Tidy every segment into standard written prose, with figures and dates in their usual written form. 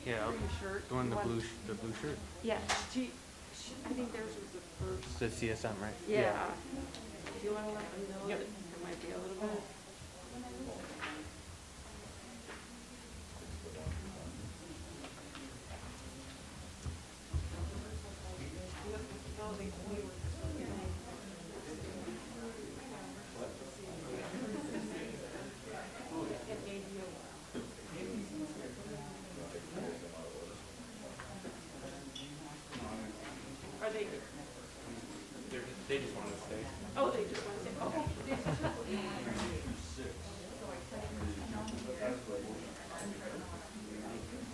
Yeah, green shirt. the one, One- the blue shirt. Yeah, I think theirs was the first. The CSM, right? Yeah. Do you wanna let them know that there might be a little bit? Are they? They just want to stay. Oh, they just want to say, oh.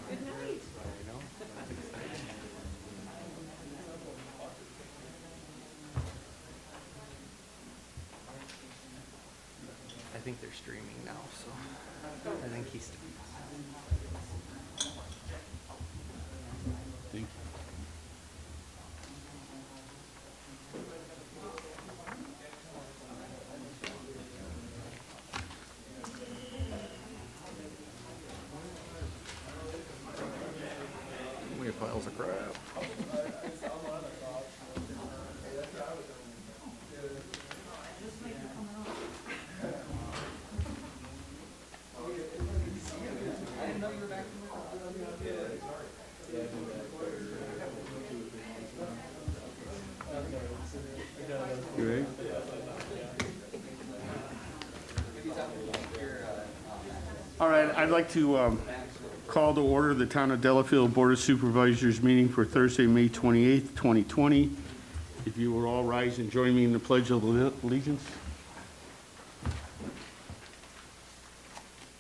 Good night. I think they're streaming now, so I think he's. Thank you. How many piles of crap? You ready? All right, I'd like to call to order the Town of Delafield Board of Supervisors meeting for Thursday, May 28th, 2020. If you will all rise and join me in the Pledge of Allegiance.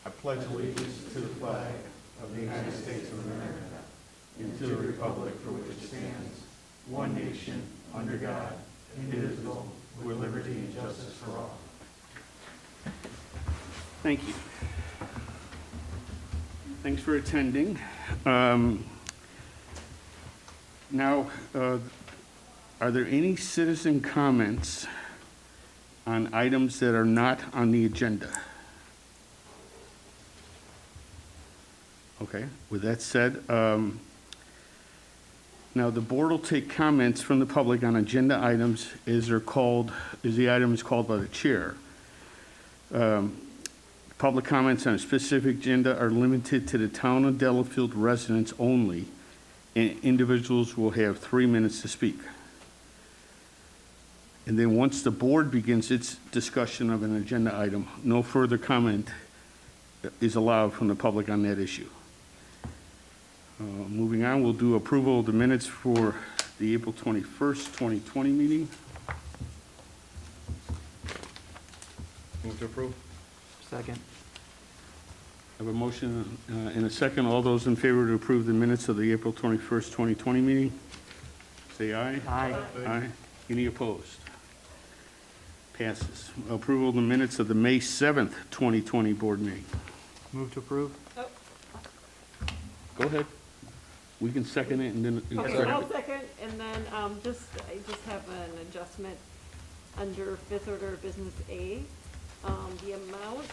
I pledge allegiance to the flag of the United States of America and to the republic for which it stands, one nation, under God, indivisible, with liberty and justice for all. Thank you. Thanks for attending. Now, are there any citizen comments on items that are not on the agenda? Okay, with that said, now the board will take comments from the public on agenda items as the item is called by the chair. Public comments on a specific agenda are limited to the Town of Delafield residents only, and individuals will have 3 minutes to speak. And then once the board begins its discussion of an agenda item, no further comment is allowed from the public on that issue. Moving on, we'll do approval of the minutes for the April 21st, 2020 meeting. Move to approve. Second. I have a motion and a second. All those in favor to approve the minutes of the April 21st, 2020 meeting, say aye. Aye. Aye. Any opposed? Passes. Approval of the minutes of the May 7th, 2020 board meeting. Move to approve. Oh, Go ahead. We can second it and then. okay, I'll second, and then, I just have an adjustment under fifth order of business A. The amount,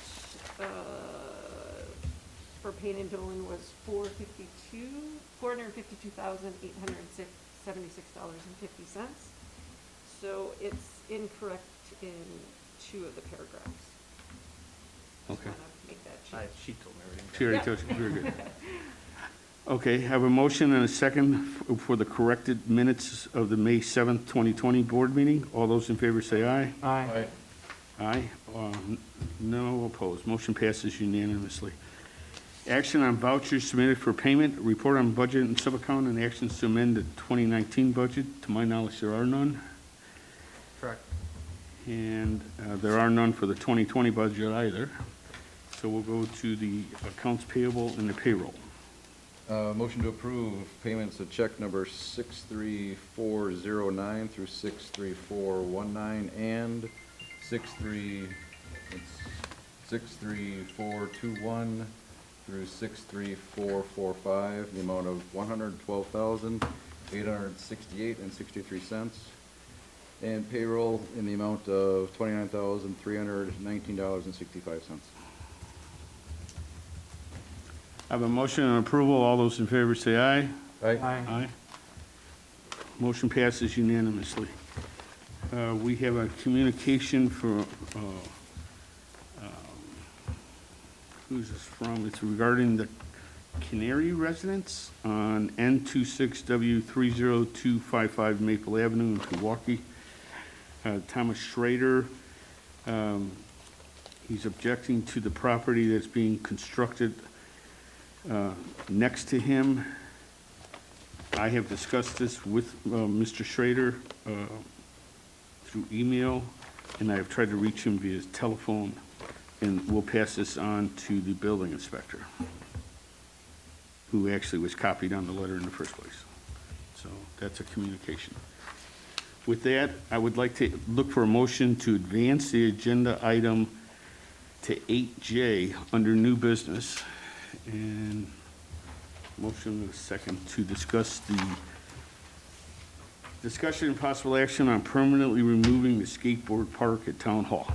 for paint and billing was $452,876.50. So it's incorrect in 2 of the paragraphs. Just Okay. wanna make that change. She told me everything. She already told you. Very good. Okay, have a motion and a second for the corrected minutes of the May 7th, 2020 board meeting. All those in favor say aye. Aye. Aye. No opposed. Motion passes unanimously. Action on vouchers submitted for payment, report on budget and sub-account, and actions to amend the 2019 budget. To my knowledge, there are none. Correct. And there are none for the 2020 budget either. So we'll go to the accounts payable and the payroll. Motion to approve payments of check number 63409 through 63419 and 63421 through 63445, the amount of $112,868.63, and payroll in the amount of $29,319.65. I have a motion and approval. All those in favor say aye. Aye. Aye. Motion passes unanimously. We have a communication for, who's this from? It's regarding the Canary residence on N26W30255 Maple Avenue in Milwaukee. Thomas Schrader, he's objecting to the property that's being constructed next to him. I have discussed this with Mr. Schrader through email, and I have tried to reach him via telephone, and we'll pass this on to the building inspector, who actually was copied on the letter in the first place. So that's a communication. With that, I would like to look for a motion to advance the agenda item to 8J under new business. And motion and a second to discuss the discussion and possible action on permanently removing the skateboard park at Town Hall.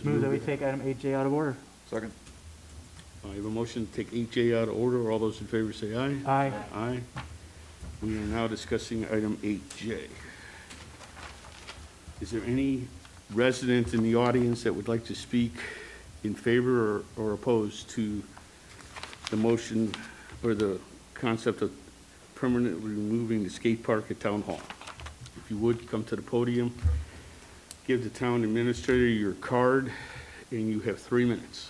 Move that we take item 8J out of order. Second. I have a motion to take 8J out of order. All those in favor say aye. Aye. Aye. We are now discussing item 8J. Is there any resident in the audience that would like to speak in favor or opposed to the motion or the concept of permanently removing the skate park at Town Hall? If you would, come to the podium, give the town administrator your card, and you have 3 minutes.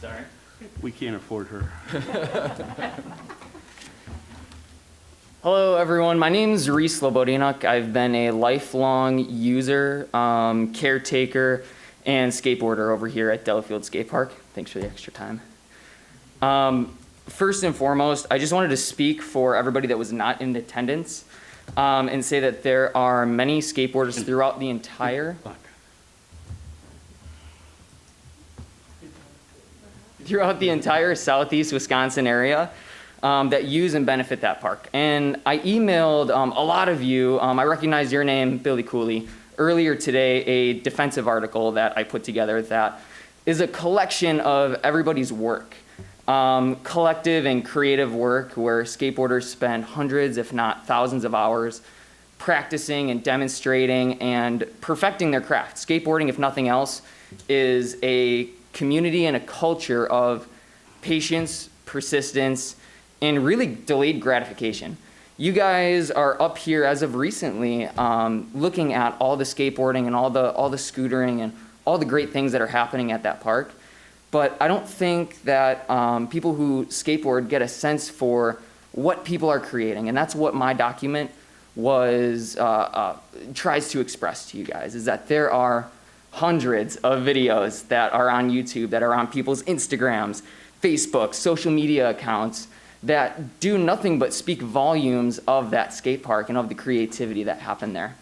Sorry. We can't afford her. Hello, everyone. My name is Reese Lobo. I've been a lifelong user, caretaker, and skateboarder over here at Delafield Skate Park. Thanks for the extra time. First and foremost, I just wanted to speak for everybody that was not in attendance and say that there are many skateboarders throughout the entire southeast Wisconsin area that use and benefit that park. And I emailed a lot of you, I recognize your name, Billy Cooley, earlier today, a defensive article that I put together that is a collection of everybody's work, collective and creative work where skateboarders spend hundreds, if not thousands of hours practicing and demonstrating and perfecting their craft. Skateboarding, if nothing else, is a community and a culture of patience, persistence, and really delayed gratification. You guys are up here as of recently looking at all the skateboarding and all the scootering and all the great things that are happening at that park. But I don't think that people who skateboard get a sense for what people are creating. And that's what my document was tries to express to you guys, is that there are hundreds of videos that are on YouTube, that are on people's Instagrams, Facebook, social media accounts, that do nothing but speak volumes of that skate park and of the creativity that happened there.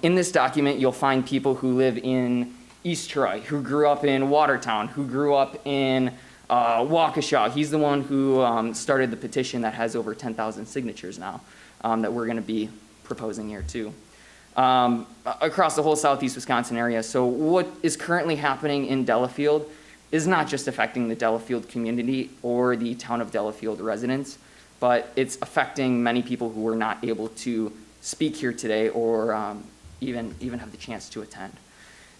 In this document, you'll find people who live in East Troy, who grew up in Watertown, who grew up in Waukesha. He's the one who started the petition that has over 10,000 signatures now that we're going to be proposing here too. Across the whole southeast Wisconsin area. So what is currently happening in Delafield is not just affecting the Delafield community or the town of Delafield residents, but it's affecting many people who were not able to speak here today or even have the chance to attend.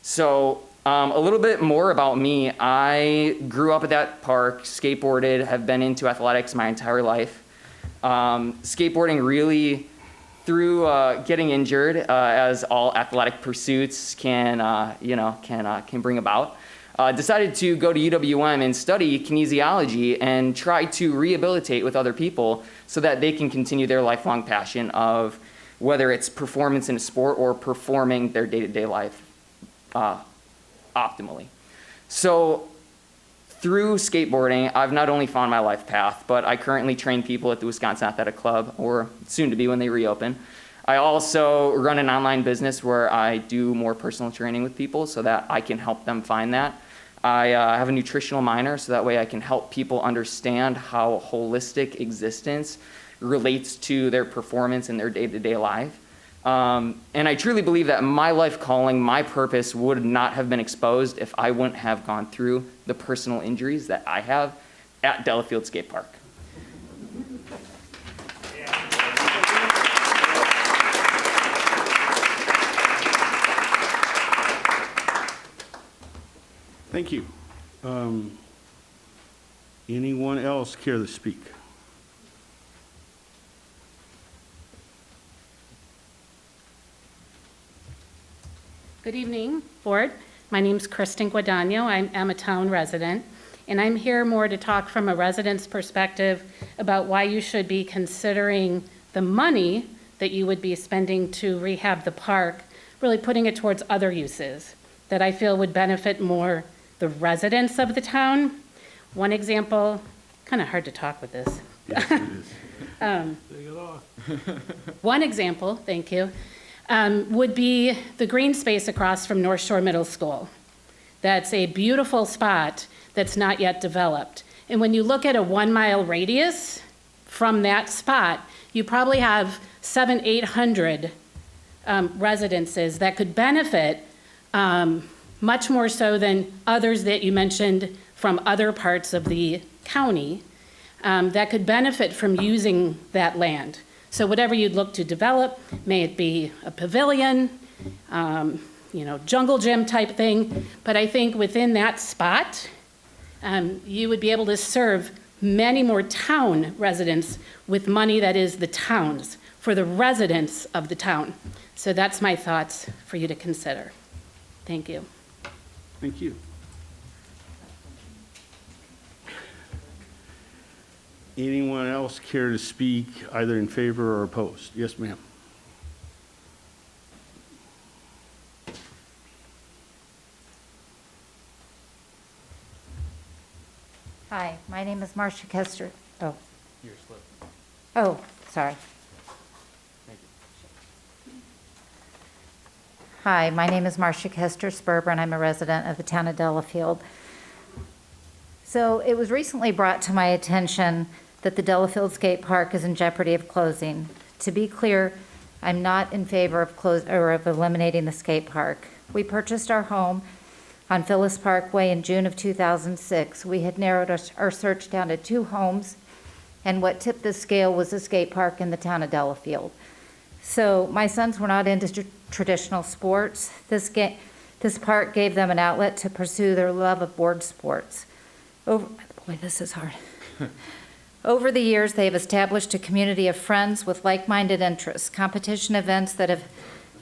So a little bit more about me. I grew up at that park, skateboarded, have been into athletics my entire life. Skateboarding really, through getting injured, as all athletic pursuits can bring about, decided to go to UWM and study kinesiology and try to rehabilitate with other people so that they can continue their lifelong passion of whether it's performance in a sport or performing their day-to-day life optimally. So through skateboarding, I've not only found my life path, but I currently train people at the Wisconsin Athletic Club, or soon to be when they reopen. I also run an online business where I do more personal training with people so that I can help them find that. I have a nutritional minor, so that way I can help people understand how holistic existence relates to their performance in their day-to-day life. And I truly believe that my life calling, my purpose would not have been exposed if I wouldn't have gone through the personal injuries that I have at Delafield Skate Park. Thank you. Anyone else care to speak? Good evening, Board. My name's Kristin Guadagno. I'm a town resident, and I'm here more to talk from a resident's perspective about why you should be considering the money that you would be spending to rehab the park, really putting it towards other uses that I feel would benefit more the residents of the town. One example, kind of hard to talk with this. Yes, it is. One example, thank you, would be the green space across from North Shore Middle School. That's a beautiful spot that's not yet developed. And when you look at a 1 mile radius from that spot, you probably have 700-800 residences that could benefit much more so than others that you mentioned from other parts of the county that could benefit from using that land. So whatever you'd look to develop, may it be a pavilion, jungle gym type thing, but I think within that spot, you would be able to serve many more town residents with money that is the town's, for the residents of the town. So that's my thoughts for you to consider. Thank you. Thank you. Anyone else care to speak either in favor or opposed? Yes, ma'am. Hi, my name is Marsha Kester. Oh, Your slip. oh, sorry. Thank you. Hi, my name is Marsha Kester Sperber, and I'm a resident of the town of Delafield. So it was recently brought to my attention that the Delafield Skate Park is in jeopardy of closing. To be clear, I'm not in favor of eliminating the skate park. We purchased our home on Phyllis Parkway in June of 2006. We had narrowed our search down to 2 homes, and what tipped the scale was the skate park in the town of Delafield. So my sons were not into traditional sports. This park gave them an outlet to pursue their love of board sports. Boy, this is hard. Over the years, they've established a community of friends with like-minded interests, competition events that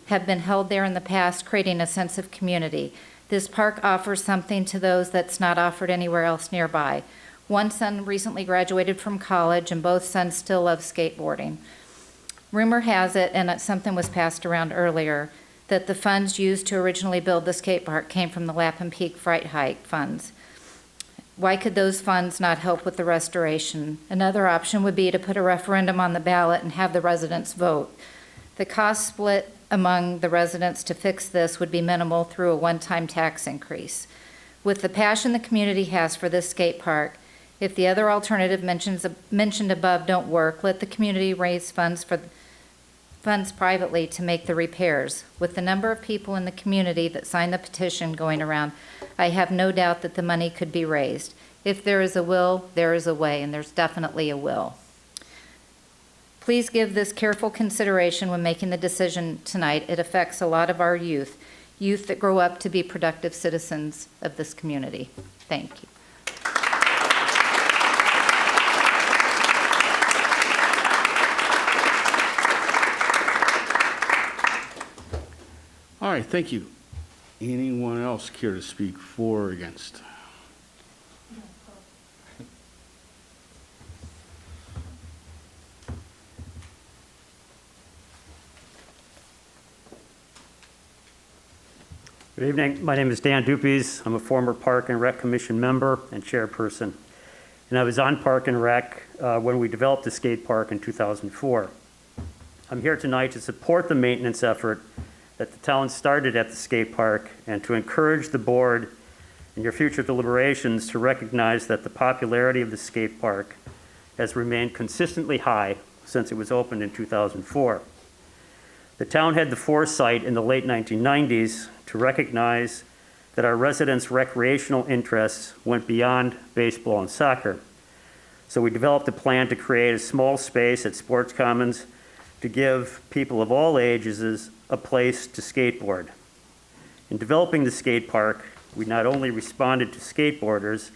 have been held there in the past, creating a sense of community. This park offers something to those that's not offered anywhere else nearby. One son recently graduated from college, and both sons still love skateboarding. Rumor has it, and something was passed around earlier, that the funds used to originally build the skate park came from the Lapham Peak Fright Hike funds. Why could those funds not help with the restoration? Another option would be to put a referendum on the ballot and have the residents vote. The cost split among the residents to fix this would be minimal through a one-time tax increase. With the passion the community has for this skate park, if the other alternative mentioned above don't work, let the community raise funds privately to make the repairs. With the number of people in the community that signed the petition going around, I have no doubt that the money could be raised. If there is a will, there is a way, and there's definitely a will. Please give this careful consideration when making the decision tonight. It affects a lot of our youth that grow up to be productive citizens of this community. Thank you. All right, thank you. Anyone else care to speak for or against? Good evening. My name is Dan Dupuis. I'm a former Park and Rec Commission member and chairperson. And I was on Park and Rec when we developed the skate park in 2004. I'm here tonight to support the maintenance effort that the town started at the skate park and to encourage the board in your future deliberations to recognize that the popularity of the skate park has remained consistently high since it was opened in 2004. The town had the foresight in the late 1990s to recognize that our residents' recreational interests went beyond baseball and soccer. So we developed a plan to create a small space at Sports Commons to give people of all ages a place to skateboard. In developing the skate park, we not only responded to skateboarders,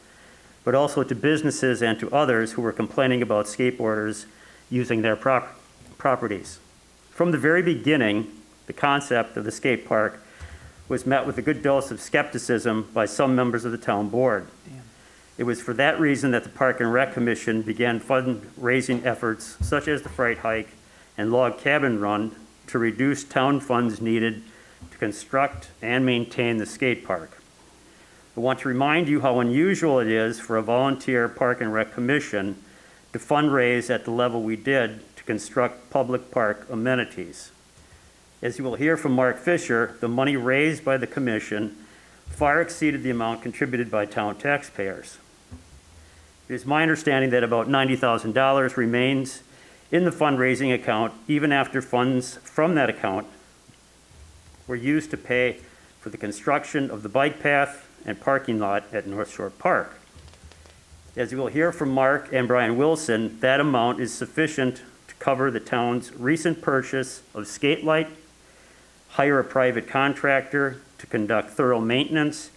but also to businesses and to others who were complaining about skateboarders using their properties. From the very beginning, the concept of the skate park was met with a good dose of skepticism by some members of the town board. It was for that reason that the Park and Rec Commission began fundraising efforts such as the Fright Hike and Log Cabin Run to reduce town funds needed to construct and maintain the skate park. I want to remind you how unusual it is for a volunteer Park and Rec Commission to fundraise at the level we did to construct public park amenities. As you will hear from Mark Fisher, the money raised by the commission far exceeded the amount contributed by town taxpayers. It is my understanding that about $90,000 remains in the fundraising account even after funds from that account were used to pay for the construction of the bike path and parking lot at North Shore Park. As you will hear from Mark and Brian Wilson, that amount is sufficient to cover the town's recent purchase of skate light, hire a private contractor to conduct thorough maintenance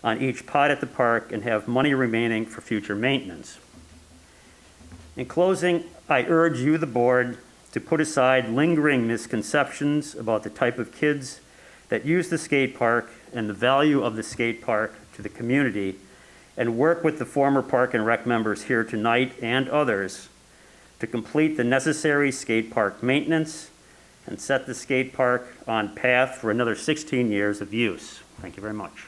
on each pod at the park, and have money remaining for future maintenance. In closing, I urge you, the board, to put aside lingering misconceptions about the type of kids that use the skate park and the value of the skate park to the community, and work with the former Park and Rec members here tonight and others to complete the necessary skate park maintenance and set the skate park on path for another 16 years of use. Thank you very much.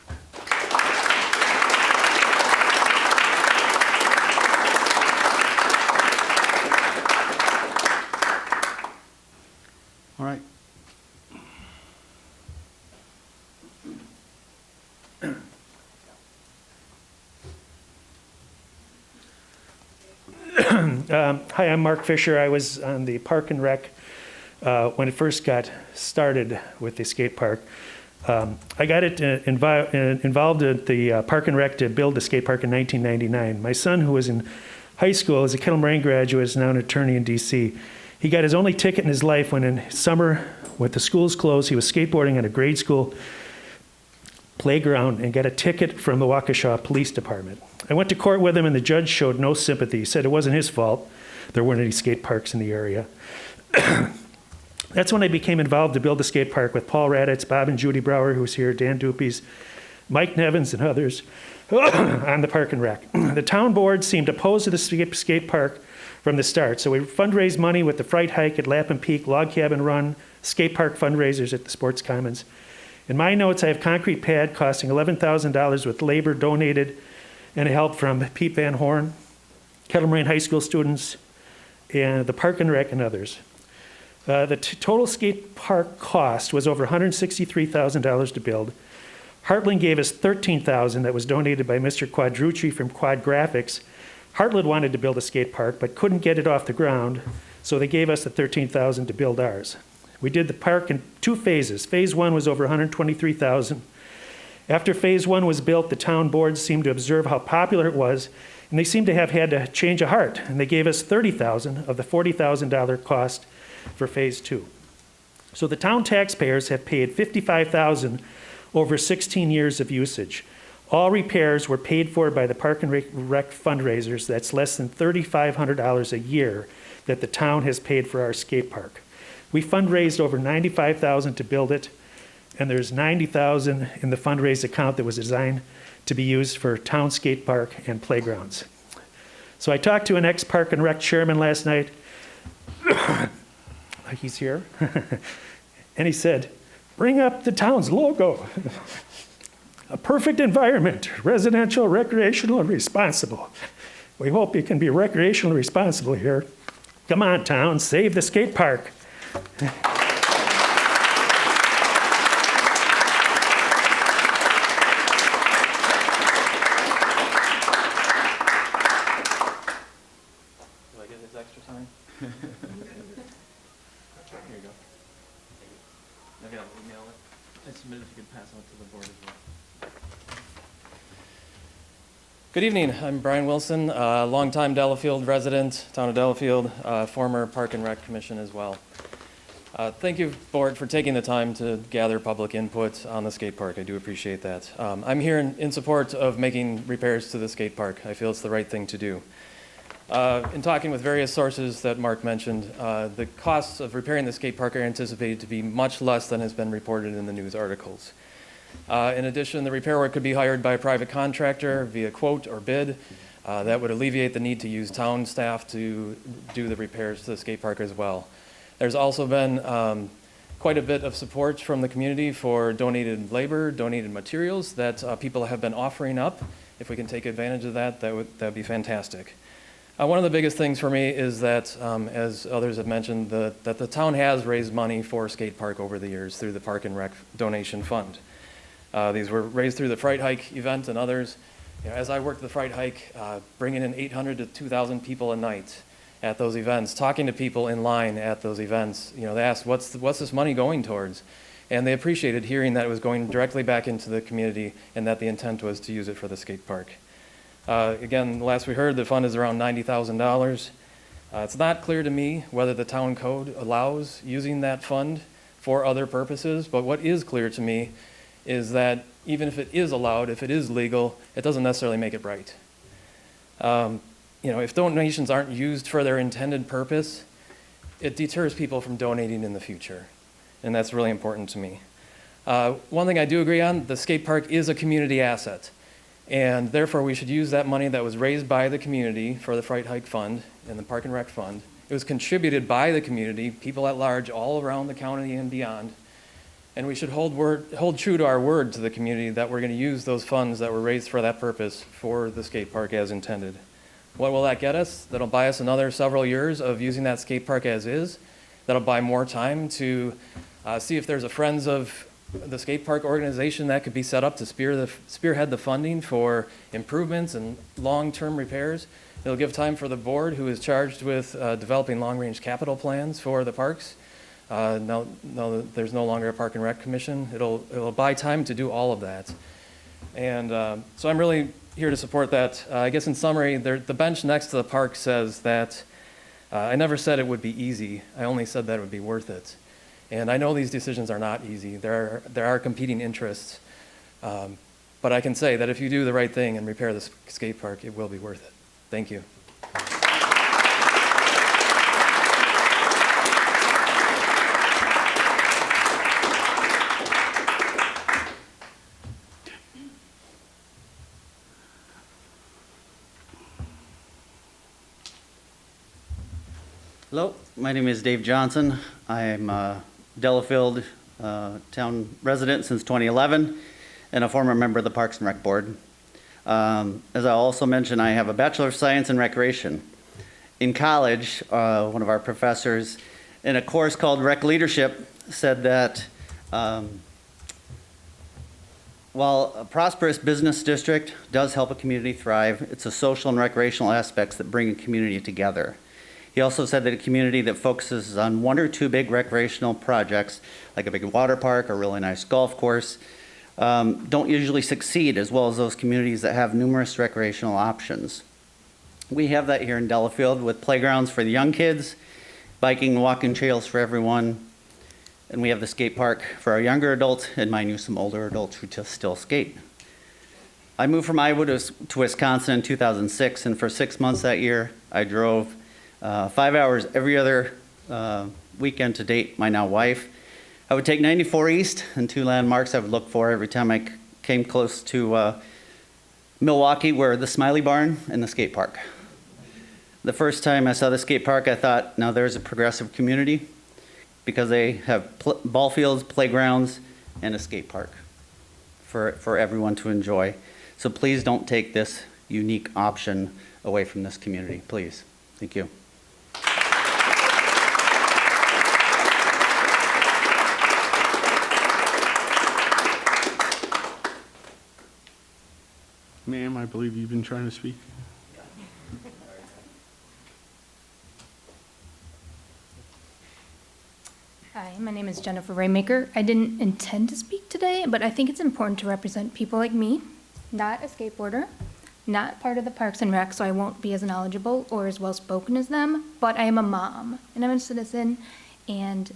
All right. Hi, I'm Mark Fisher. I was on the Park and Rec when it first got started with the skate park. I got it involved at the Park and Rec to build the skate park in 1999. My son, who was in high school, is a Kettle Moraine graduate, is now an attorney in D.C. He got his only ticket in his life when in summer, with the schools closed, he was skateboarding at a grade school playground and got a ticket from the Waukesha Police Department. I went to court with him and the judge showed no sympathy. He said it wasn't his fault. There weren't any skate parks in the area. That's when I became involved to build the skate park with Paul Raditz, Bob and Judy Brower, who was here, Dan Dupuis, Mike Nevins, and others on the Park and Rec. The town board seemed opposed to the skate park from the start, so we fundraised money with the Fright Hike at Lapham Peak, Log Cabin Run, skate park fundraisers at the Sports Commons. In my notes, I have concrete pad costing $11,000 with labor donated and help from Pete Van Horn, Kettle Moraine High School students, and the Park and Rec and others. The total skate park cost was over $163,000 to build. Heartland gave us $13,000 that was donated by Mr. Quadrucci from Quad Graphics. Heartland wanted to build a skate park but couldn't get it off the ground, so they gave us the $13,000 to build ours. We did the park in 2 phases. Phase 1 was over $123,000. After phase 1 was built, the town board seemed to observe how popular it was, and they seemed to have had to change a heart, and they gave us $30,000 of the $40,000 cost for phase 2. So the town taxpayers have paid $55,000 over 16 years of usage. All repairs were paid for by the Park and Rec fundraisers. That's less than $3,500 a year that the town has paid for our skate park. We fundraised over $95,000 to build it, and there's $90,000 in the fundraise account that was designed to be used for town skate park and playgrounds. So I talked to an ex-Park and Rec chairman last night. He's here. And he said, bring up the town's logo. A perfect environment, residential, recreational, and responsible. We hope you can be recreational and responsible here. Come on, town, save the skate park. I submit if you could pass out to the board as well. Good evening. I'm Brian Wilson, longtime Delafield resident, town of Delafield, former Park and Rec Commission as well. Thank you, board, for taking the time to gather public input on the skate park. I do appreciate that. I'm here in support of making repairs to the skate park. I feel it's the right thing to do. In talking with various sources that Mark mentioned, the costs of repairing the skate park are anticipated to be much less than has been reported in the news articles. In addition, the repair work could be hired by a private contractor via quote or bid. That would alleviate the need to use town staff to do the repairs to the skate park as well. There's also been quite a bit of support from the community for donated labor, donated materials that people have been offering up. If we can take advantage of that, that would be fantastic. One of the biggest things for me is that, as others have mentioned, that the town has raised money for skate park over the years through the Park and Rec donation fund. These were raised through the Fright Hike event and others. You know, as I worked the Fright Hike, bringing in 800 to 2,000 people a night at those events, talking to people in line at those events, you know, they asked, what's this money going towards? And they appreciated hearing that it was going directly back into the community and that the intent was to use it for the skate park. Again, last we heard, the fund is around $90,000. It's not clear to me whether the town code allows using that fund for other purposes, but what is clear to me is that even if it is allowed, if it is legal, it doesn't necessarily make it right. You know, if donations aren't used for their intended purpose, it deters people from donating in the future, and that's really important to me. One thing I do agree on, the skate park is a community asset, and therefore we should use that money that was raised by the community for the Fright Hike Fund and the Park and Rec Fund. It was contributed by the community, people at large all around the county and beyond, and we should hold true to our word to the community that we're going to use those funds that were raised for that purpose for the skate park as intended. What will that get us? That'll buy us another several years of using that skate park as is. That'll buy more time to see if there's a Friends of the Skate Park organization that could be set up to spearhead the funding for improvements and long-term repairs. It'll give time for the board, who is charged with developing long-range capital plans for the parks. Now there's no longer a Park and Rec Commission. It'll buy time to do all of that. And so I'm really here to support that. I guess in summary, the bench next to the park says that I never said it would be easy. I only said that it would be worth it. And I know these decisions are not easy. There are competing interests. But I can say that if you do the right thing and repair the skate park, it will be worth it. Thank you. Hello, my name is Dave Johnson. I'm a Delafield town resident since 2011 and a former member of the Parks and Rec Board. As I also mentioned, I have a Bachelor of Science in Recreation. In college, one of our professors in a course called Rec Leadership said that while a prosperous business district does help a community thrive, it's the social and recreational aspects that bring a community together. He also said that a community that focuses on one or two big recreational projects, like a big water park or a really nice golf course, don't usually succeed as well as those communities that have numerous recreational options. We have that here in Delafield with playgrounds for the young kids, biking and walking trails for everyone, and we have the skate park for our younger adults, and mind you, some older adults who just still skate. I moved from Iowa to Wisconsin in 2006, and for 6 months that year, I drove 5 hours every other weekend to date my now wife. I would take 94 East and two landmarks I would look for every time I came close to Milwaukee were the Smiley Barn and the skate park. The first time I saw the skate park, I thought, now there's a progressive community because they have ball fields, playgrounds, and a skate park for everyone to enjoy. So please don't take this unique option away from this community, please. Thank you. Ma'am, I believe you've been trying to speak. Hi, my name is Jennifer Rainmaker. I didn't intend to speak today, but I think it's important to represent people like me, not a skateboarder, not part of the Parks and Rec, so I won't be as knowledgeable or as well-spoken as them, but I am a mom, and I'm a citizen, and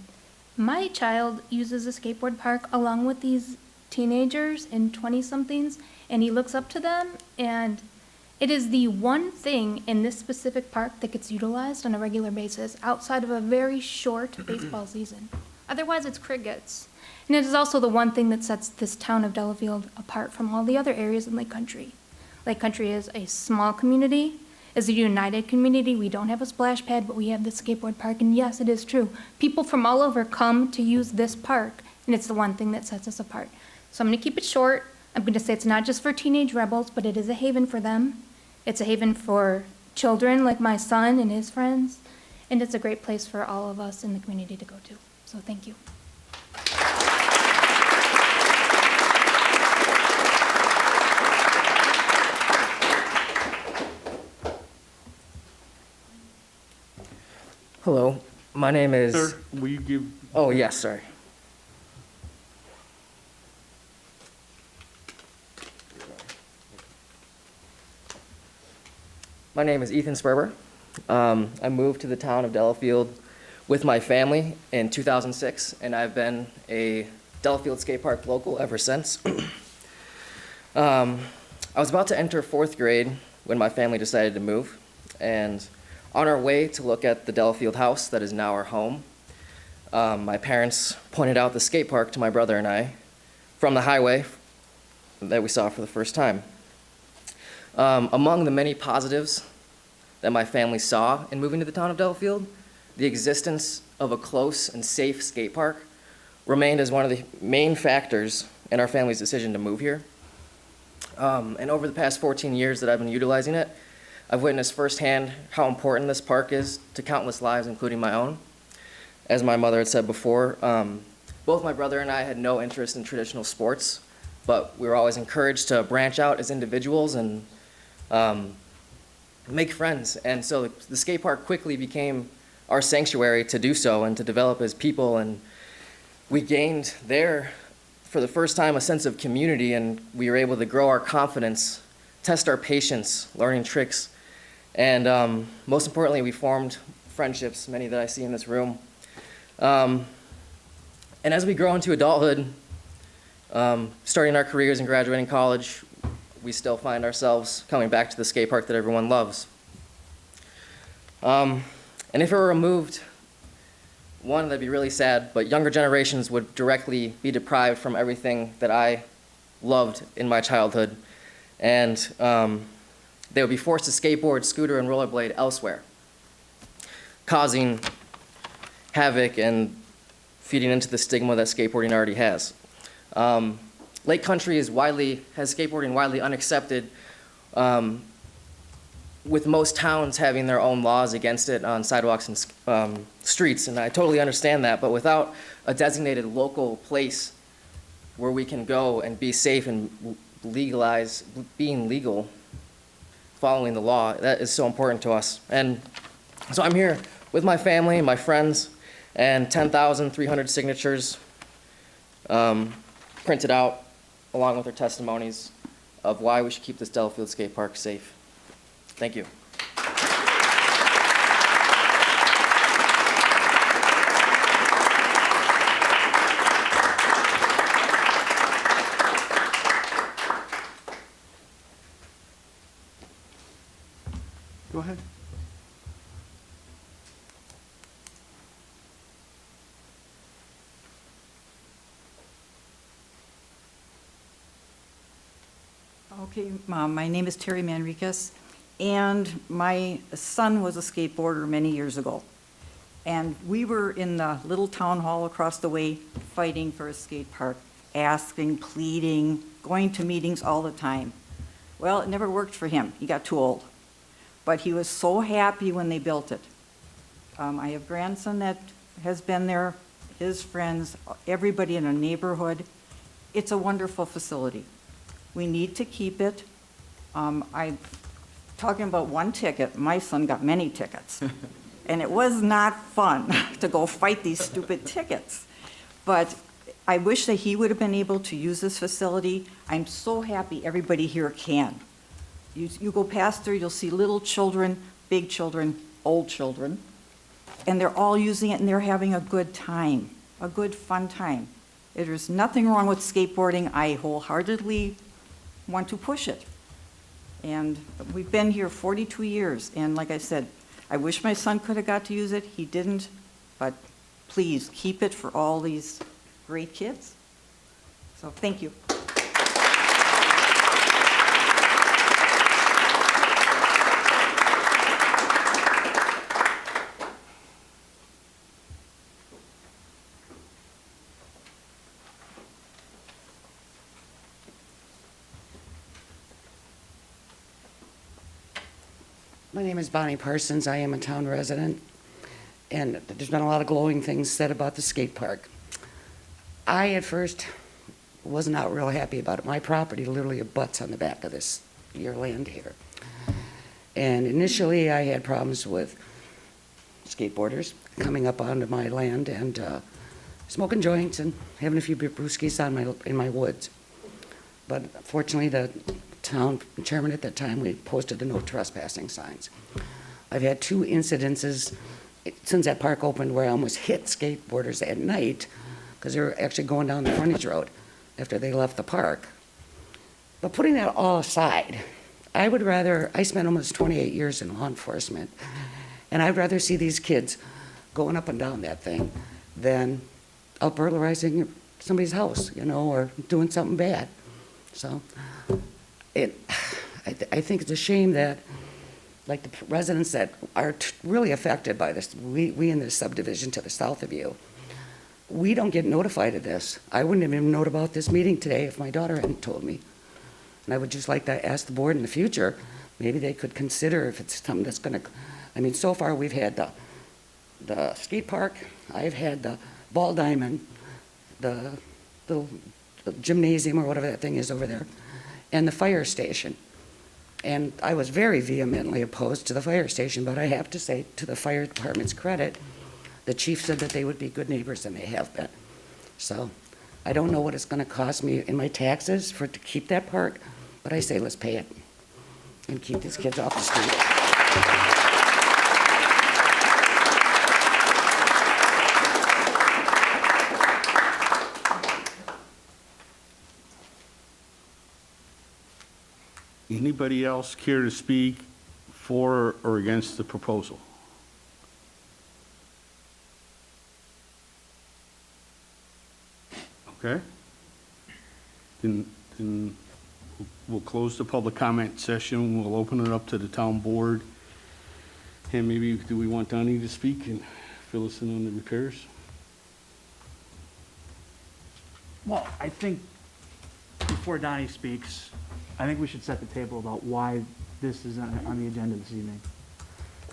my child uses a skateboard park along with these teenagers and 20-somethings, and he looks up to them, and it is the one thing in this specific park that gets utilized on a regular basis outside of a very short baseball season. Otherwise, it's crickets. And it is also the one thing that sets this town of Delafield apart from all the other areas in Lake Country. Lake Country is a small community, is a united community. We don't have a splash pad, but we have the skateboard park. And yes, it is true. People from all over come to use this park, and it's the one thing that sets us apart. So I'm going to keep it short. I'm going to say it's not just for teenage rebels, but it is a haven for them. It's a haven for children like my son and his friends, and it's a great place for all of us in the community to go to. So thank you. Hello, my name is... Sir, will you give? Oh, yes, sorry. My name is Ethan Sperber. I moved to the town of Delafield with my family in 2006, and I've been a Delafield skate park local ever since. I was about to enter 4th grade when my family decided to move, and on our way to look at the Delafield house that is now our home, my parents pointed out the skate park to my brother and I from the highway that we saw for the first time. Among the many positives that my family saw in moving to the town of Delafield, the existence of a close and safe skate park remained as one of the main factors in our family's decision to move here. And over the past 14 years that I've been utilizing it, I've witnessed firsthand how important this park is to countless lives, including my own. As my mother had said before, both my brother and I had no interest in traditional sports, but we were always encouraged to branch out as individuals and make friends. And so the skate park quickly became our sanctuary to do so and to develop as people. And we gained there, for the first time, a sense of community, and we were able to grow our confidence, test our patience, learning tricks. And most importantly, we formed friendships, many that I see in this room. And as we grow into adulthood, starting our careers and graduating college, we still find ourselves coming back to the skate park that everyone loves. And if it were removed, one, that'd be really sad, but younger generations would directly be deprived from everything that I loved in my childhood. And they would be forced to skateboard, scooter, and rollerblade elsewhere, causing havoc and feeding into the stigma that skateboarding already has. Lake Country has skateboarding widely unaccepted, with most towns having their own laws against it on sidewalks and streets, and I totally understand that, but without a designated local place where we can go and be safe and being legal, following the law, that is so important to us. And so I'm here with my family, my friends, and 10,300 signatures printed out along with their testimonies of why we should keep this Delafield skate park safe. Thank you. Go ahead. Okay, my name is Teri Manriquez, and my son was a skateboarder many years ago. And we were in the little town hall across the way fighting for a skate park, asking, pleading, going to meetings all the time. Well, it never worked for him. He got too old. But he was so happy when they built it. I have a grandson that has been there, his friends, everybody in the neighborhood. It's a wonderful facility. We need to keep it. I'm talking about one ticket. My son got many tickets. And it was not fun to go fight these stupid tickets. But I wish that he would have been able to use this facility. I'm so happy everybody here can. You go past there, you'll see little children, big children, old children, and they're all using it and they're having a good time, a good fun time. There's nothing wrong with skateboarding. I wholeheartedly want to push it. And we've been here 42 years, and like I said, I wish my son could have got to use it. He didn't, but please keep it for all these great kids. So thank you. My name is Bonnie Parsons. I am a town resident, and there's been a lot of glowing things said about the skate park. I, at first, was not real happy about it. My property literally abuts on the back of your land here. And initially, I had problems with skateboarders coming up onto my land and smoking joints and having a few brewskis in my woods. But fortunately, the town chairman at that time, we posted the no trespassing signs. I've had 2 incidences since that park opened where I almost hit skateboarders at night because they were actually going down the frontage road after they left the park. But putting that all aside, I spent almost 28 years in law enforcement, and I'd rather see these kids going up and down that thing than out burglarizing somebody's house, or doing something bad. So I think it's a shame that, like, the residents that are really affected by this, we in this subdivision to the south of you, we don't get notified of this. I wouldn't have even known about this meeting today if my daughter hadn't told me. And I would just like to ask the board in the future, maybe they could consider if it's something that's going to, so far we've had the skate park, I've had the ball diamond, the gymnasium or whatever that thing is over there, and the fire station. And I was very vehemently opposed to the fire station, but I have to say, to the fire department's credit, the chief said that they would be good neighbors, and they have been. So I don't know what it's going to cost me in my taxes to keep that park, but I say let's pay it and keep these kids off the street. Anybody else care to speak for or against the proposal? Okay. Then we'll close the public comment session. We'll open it up to the town board. And maybe, do we want Donnie to speak and fill us in on the repairs? Well, I think before Donnie speaks, I think we should set the table about why this is on the agenda this evening.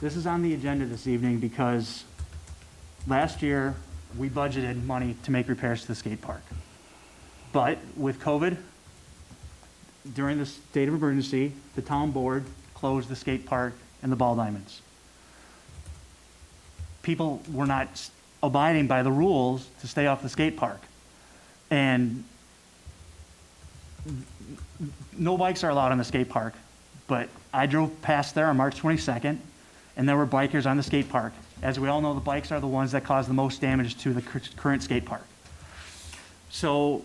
This is on the agenda this evening because last year we budgeted money to make repairs to the skate park. But with COVID, during the state of emergency, the town board closed the skate park and the ball diamonds. People were not abiding by the rules to stay off the skate park. And no bikes are allowed on the skate park, but I drove past there on March 22nd, and there were bikers on the skate park. As we all know, the bikes are the ones that cause the most damage to the current skate park. So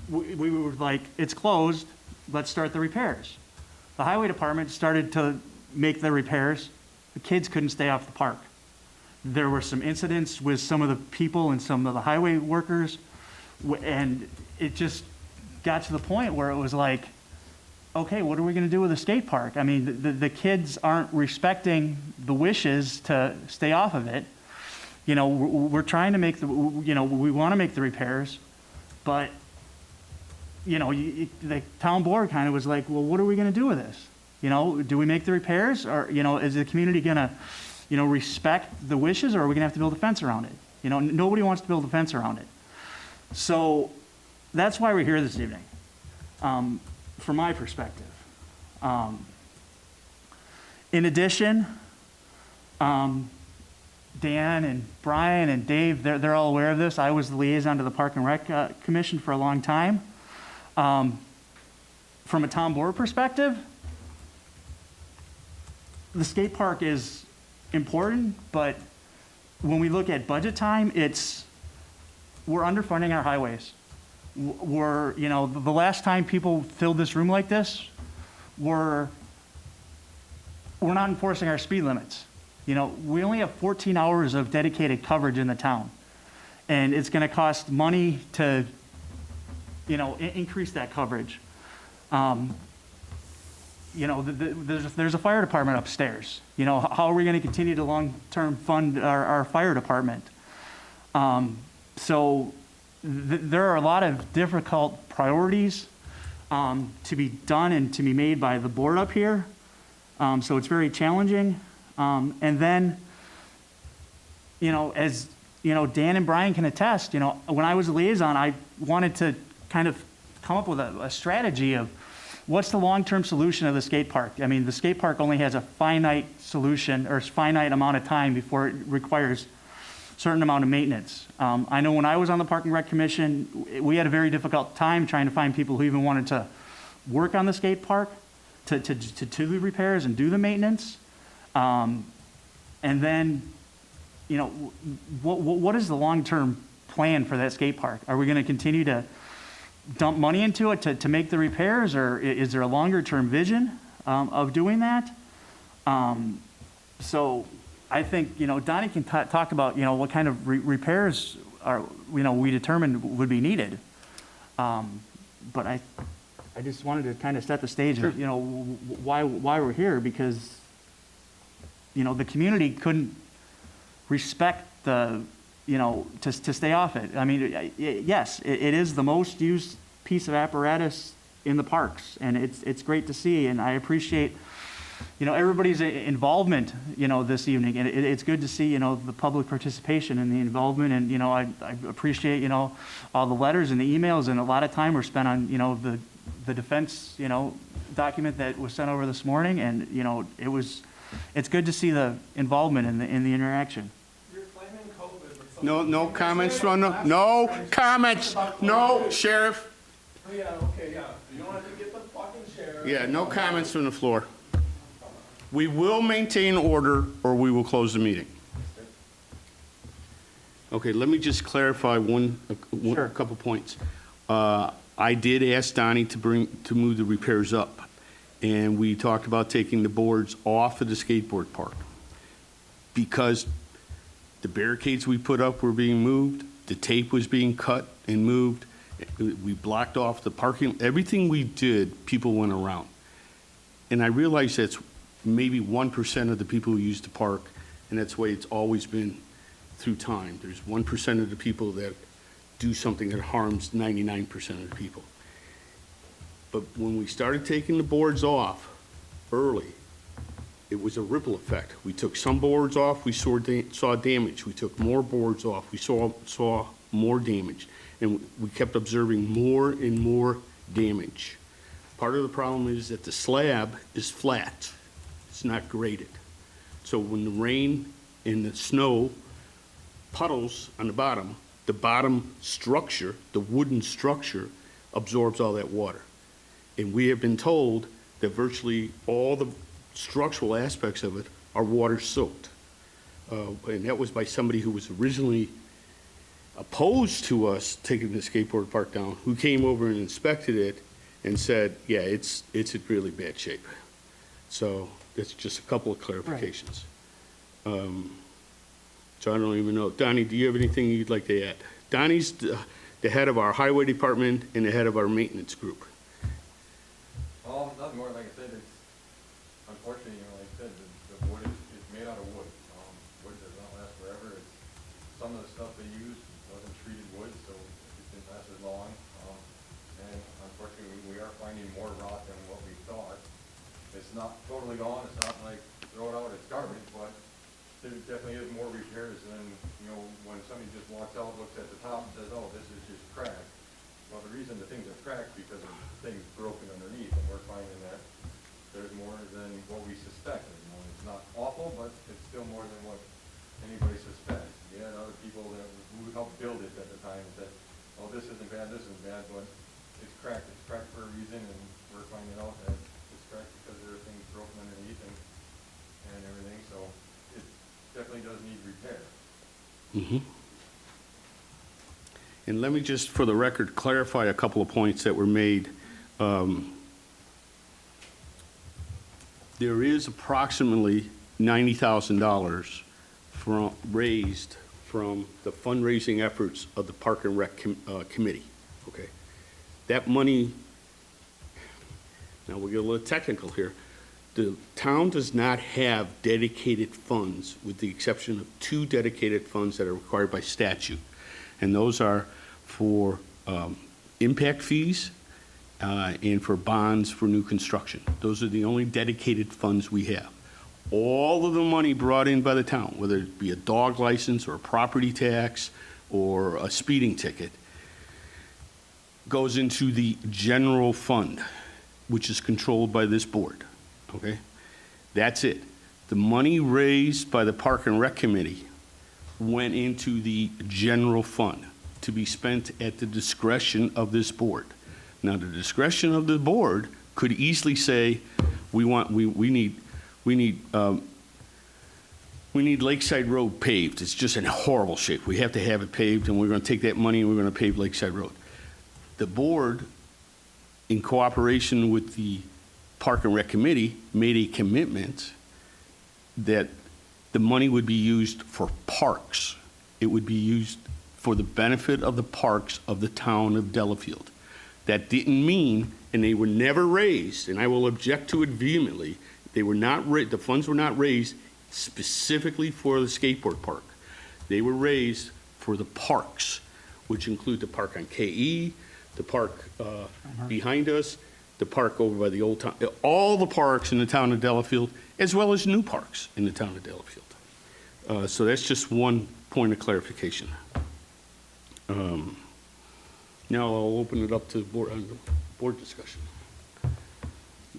we were like, it's closed, let's start the repairs. The highway department started to make the repairs. The kids couldn't stay off the park. There were some incidents with some of the people and some of the highway workers, and it just got to the point where it was like, okay, what are we going to do with the skate park? I mean, the kids aren't respecting the wishes to stay off of it. We're trying to make we want to make the repairs, but, the town board kind of was like, well, what are we going to do with this? Do we make the repairs, or, is the community going to, respect the wishes, or are we going to have to build a fence around it? Nobody wants to build a fence around it. So that's why we're here this evening, from my perspective. In addition, Dan and Brian and Dave, they're all aware of this. I was the liaison to the Park and Rec Commission for a long time. From a town board perspective, the skate park is important, but when we look at budget time, we're underfunding our highways. We're, the last time people filled this room like this, we're not enforcing our speed limits. We only have 14 hours of dedicated coverage in the town. And it's going to cost money to, increase that coverage. There's a fire department upstairs. How are we going to continue to long-term fund our fire department? So there are a lot of difficult priorities to be done and to be made by the board up here. So it's very challenging. And then, as Dan and Brian can attest, when I was a liaison, I wanted to kind of come up with a strategy of what's the long-term solution of the skate park. I mean, the skate park only has a finite solution or finite amount of time before it requires a certain amount of maintenance. I know when I was on the Park and Rec Commission, we had a very difficult time trying to find people who even wanted to work on the skate park to do the repairs and do the maintenance. And then, what is the long-term plan for that skate park? Are we going to continue to dump money into it to make the repairs, or is there a longer-term vision of doing that? So I think, Donnie can talk about, what kind of repairs we determined would be needed. But I just wanted to kind of set the stage of, why we're here, because, the community couldn't respect the, to stay off it. I mean, yes, it is the most used piece of apparatus in the parks, and it's great to see, and I appreciate, everybody's involvement, this evening, and it's good to see, the public participation and the involvement, and, I appreciate, all the letters and the emails, and a lot of time were spent on, the defense, document that was sent over this morning, and, it's good to see the involvement in the interaction. No comments from no comments, no, Sheriff. Oh, yeah, okay, yeah. You don't have to get the fucking sheriff. Yeah, no comments from the floor. We will maintain order, or we will close the meeting. Okay, let me just clarify a couple points. I did ask Donnie to move the repairs up, and we talked about taking the boards off of the skateboard park because the barricades we put up were being moved, the tape was being cut and moved, we blocked off the parking, everything we did, people went around. And I realize that's maybe 1% of the people who use the park, and that's the way it's always been through time. There's 1% of the people that do something that harms 99% of the people. But when we started taking the boards off early, it was a ripple effect. We took some boards off, we saw damage. We took more boards off, we saw more damage. And we kept observing more and more damage. Part of the problem is that the slab is flat. It's not graded. So when the rain and the snow puddles on the bottom structure, the wooden structure, absorbs all that water. And we have been told that virtually all the structural aspects of it are water soaked. And that was by somebody who was originally opposed to us taking the skateboard park down, who came over and inspected it and said, yeah, it's in really bad shape. So that's just a couple of clarifications. Right. So I don't even know. Donnie, do you have anything you'd like to add? Donnie's the head of our highway department and the head of our maintenance group. Nothing more, like I said, it's unfortunately, like I said, the wood is made out of wood. Wood does not last forever. Some of the stuff they used wasn't treated wood, so it didn't last as long. And unfortunately, we are finding more rot than what we thought. It's not totally gone. It's not like throw it out, it's garbage, but there definitely is more repairs than, when somebody just walks out, looks at the top and says, oh, this is just cracked. Well, the reason the things are cracked because of things broken underneath, and we're finding that there's more than what we suspected. It's not awful, but it's still more than what anybody suspected. this is bad, but it's cracked. It's cracked for a reason, and we're finding out that it's cracked because there are things broken underneath and everything, so it definitely does need repair. And let me just, for the record, clarify a couple of points that were made. There is approximately $90,000 raised from the fundraising efforts of the Park and Rec Committee, okay? That money, now we'll get a little technical here. The town does not have dedicated funds, with the exception of 2 dedicated funds that are required by statute. And those are for impact fees and for bonds for new construction. Those are the only dedicated funds we have. All of the money brought in by the town, whether it be a dog license or a property tax or a speeding ticket, goes into the general fund, which is controlled by this board, okay? That's it. The money raised by the Park and Rec Committee went into the general fund to be spent at the discretion of this board. Now, the discretion of the board could easily say, we need Lakeside Road paved. It's just in horrible shape. We have to have it paved, and we're going to take that money and we're going to pave Lakeside Road. The board, in cooperation with the Park and Rec Committee, made a commitment that the money would be used for parks. It would be used for the benefit of the parks of the town of Delafield. That didn't mean, and they were never raised, and I will object to it vehemently, they were not the funds were not raised specifically for the skateboard park. They were raised for the parks, which include the park on KE, the park behind us, the park over by the old town, all the parks in the town of Delafield, as well as new parks in the town of Delafield. So that's just one point of clarification. Now I'll open it up to board discussion.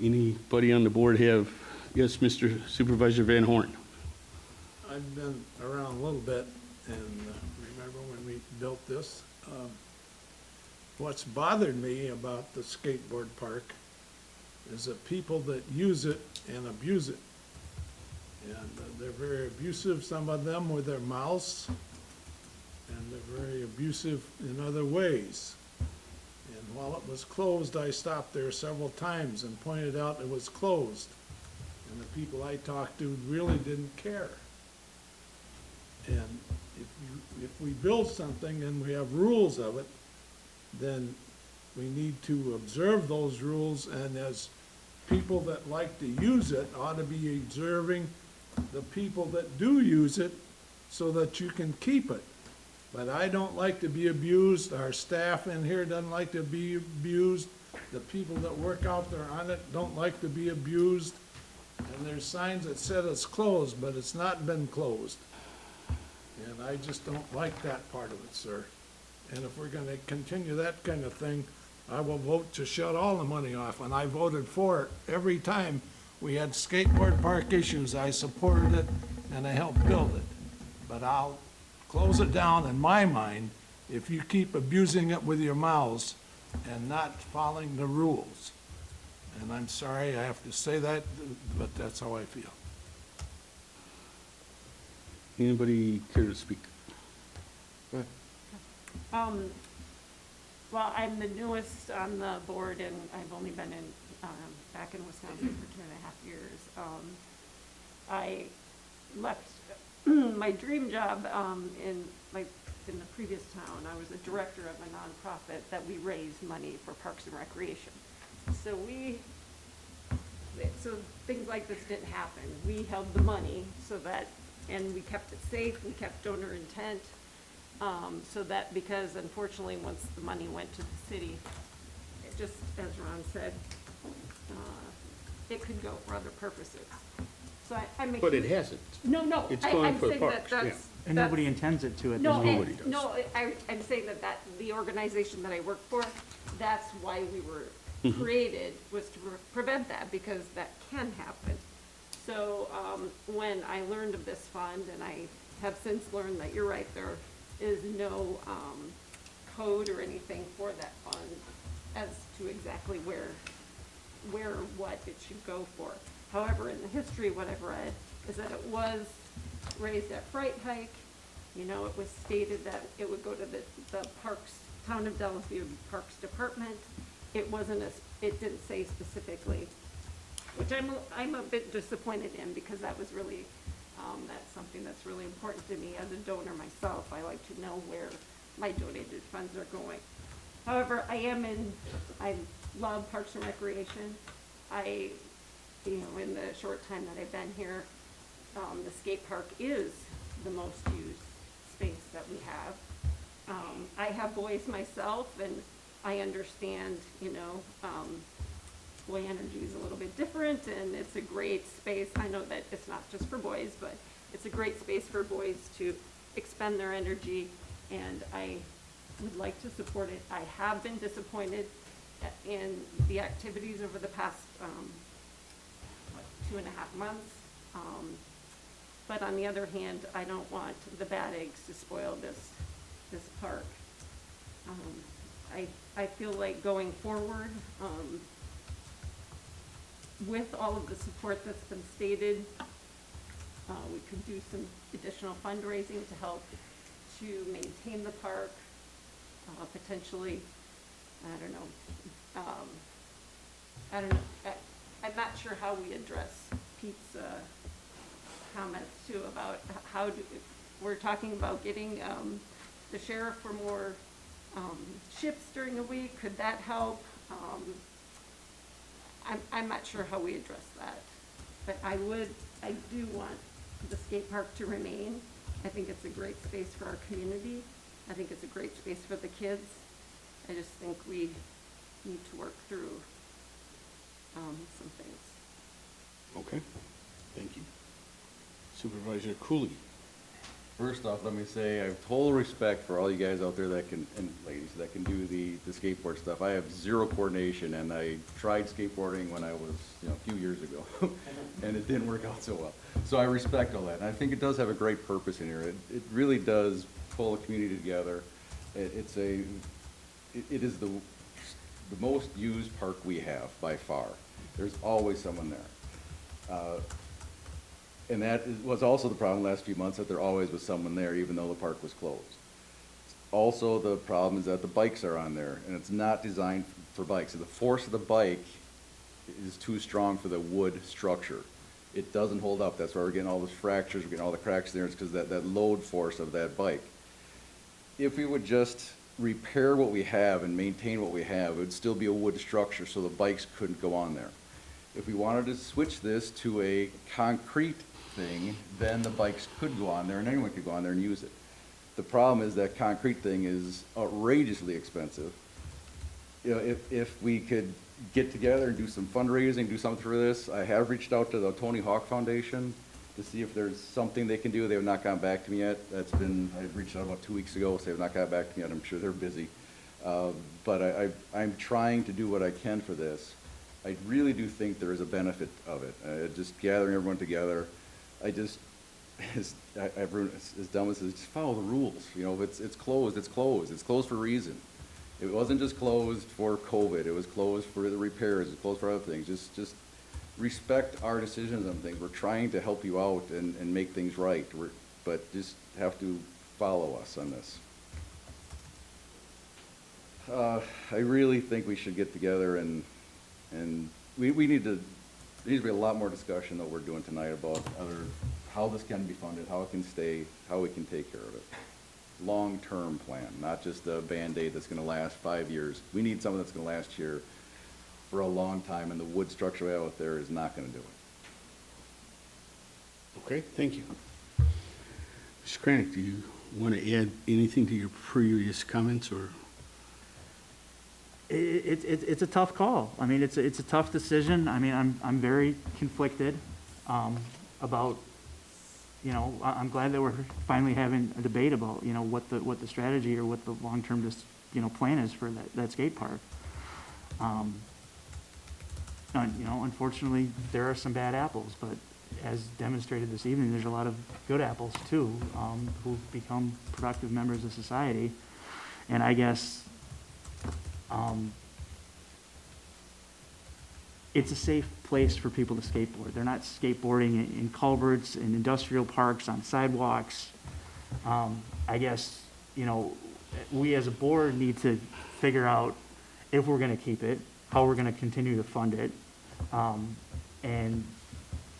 Anybody on the board have, yes, Mr. Supervisor Van Horn? I've been around a little bit and remember when we built this. What's bothered me about the skateboard park is the people that use it and abuse it. And they're very abusive, some of them with their mouths, and they're very abusive in other ways. And while it was closed, I stopped there several times and pointed out it was closed. And the people I talked to really didn't care. And if we build something and we have rules of it, then we need to observe those rules, and as people that like to use it ought to be observing the people that do use it so that you can keep it. But I don't like to be abused. Our staff in here doesn't like to be abused. The people that work out there on it don't like to be abused. And there's signs that said it's closed, but it's not been closed. And I just don't like that part of it, sir. And if we're gonna continue that kind of thing, I will vote to shut all the money off. And I voted for it every time we had skateboard park issues. I supported it and I helped build it. But I'll close it down, in my mind, if you keep abusing it with your mouths and not following the rules. And I'm sorry I have to say that, but that's how I feel. Anybody care to speak? Go ahead. Well, I'm the newest on the board, and I've only been in, back in Wisconsin for 2.5 years. I left my dream job in the previous town. I was a director of a nonprofit that we raised money for Parks and Recreation. So things like this didn't happen. We held the money and we kept it safe. We kept donor intent. So that, because unfortunately, once the money went to the city, it just, as Ron said, it could go for other purposes. So I'm. But it hasn't. No. It's going I'm for the saying parks, that yeah. And nobody intends it to at this No, point. Nobody does. no, I'm saying that the organization that I work for, that's why we were created, was to prevent that, because that can happen. So when I learned of this fund, and I have since learned that you're right, there is no code or anything for that fund as to exactly where or what it should go for. However, in the history, what I've read is that it was raised at Fright Hike. You know, it was stated that it would go to the Parks, Town of Delafield Parks Department. It wasn't it didn't say specifically, which I'm a bit disappointed in, because that was really, that's something that's really important to me as a donor myself. I like to know where my donated funds are going. However, I love Parks and Recreation. You know, in the short time that I've been here, the skate park is the most used space that we have. I have boys myself, and I understand, you know, boy energy is a little bit different, and it's a great space. I know that it's not just for boys, but it's a great space for boys to expend their energy, and I would like to support it. I have been disappointed in the activities over the past 2.5 months. But on the other hand, I don't want the bad eggs to spoil this park. I feel like going forward, with all of the support that's been stated, we could do some additional fundraising to help to maintain the park, potentially, I'm not sure how we address Pete's comments too about we're talking about getting the sheriff for more shifts during the week. Could that help? I'm not sure how we address that, but I do want the skate park to remain. I think it's a great space for our community. I think it's a great space for the kids. I just think we need to work through some things. Okay, thank you. Supervisor Cooley. First off, let me say I have total respect for all you guys out there that can, and ladies, that can do the skateboard stuff. I have zero coordination, and I tried skateboarding when I was, a few years ago, and it didn't work out so well. So I respect all that, and I think it does have a great purpose in here. It really does pull the community together. It is the most used park we have by far. There's always someone there. And that was also the problem the last few months, that there always was someone there, even though the park was closed. Also, the problem is that the bikes are on there, and it's not designed for bikes. So the force of the bike is too strong for the wood structure. It doesn't hold up. That's why we're getting all those fractures, we're getting all the cracks there. It's because that load force of that bike. If we would just repair what we have and maintain what we have, it would still be a wood structure, so the bikes couldn't go on there. If we wanted to switch this to a concrete thing, then the bikes could go on there and anyone could go on there and use it. The problem is that concrete thing is outrageously expensive. If we could get together and do some fundraising, do something for this, I have reached out to the Tony Hawk Foundation to see if there's something they can do. They have not gotten back to me yet. I reached out about 2 weeks ago, so they have not gotten back to me yet. I'm sure they're busy. But I'm trying to do what I can for this. I really do think there is a benefit of it. Just gathering everyone together. Everyone is dumb as says, just follow the rules. If it's closed, it's closed. It's closed for a reason. It wasn't just closed for COVID. It was closed for the repairs. It's closed for other things. Just respect our decisions on things. We're trying to help you out and make things right. But just have to follow us on this. I really think we should get together and we need to. There needs to be a lot more discussion that we're doing tonight about how this can be funded, how it can stay, how we can take care of it. Long-term plan, not just a Band-Aid that's gonna last 5 years. We need something that's gonna last here for a long time, and the wood structure we have out there is not gonna do it. Okay, thank you. Mr. Kranick, do you want to add anything to your previous comments, or? It's a tough call. I mean, it's a tough decision. I mean, I'm very conflicted about, I'm glad that we're finally having a debate about, what the strategy or what the long-term plan is for that skate park. Unfortunately, there are some bad apples, but as demonstrated this evening, there's a lot of good apples too, who've become productive members of society. And I guess, it's a safe place for people to skateboard. They're not skateboarding in culverts, in industrial parks, on sidewalks. I guess, you know, we as a board need to figure out if we're gonna keep it, how we're gonna continue to fund it. And,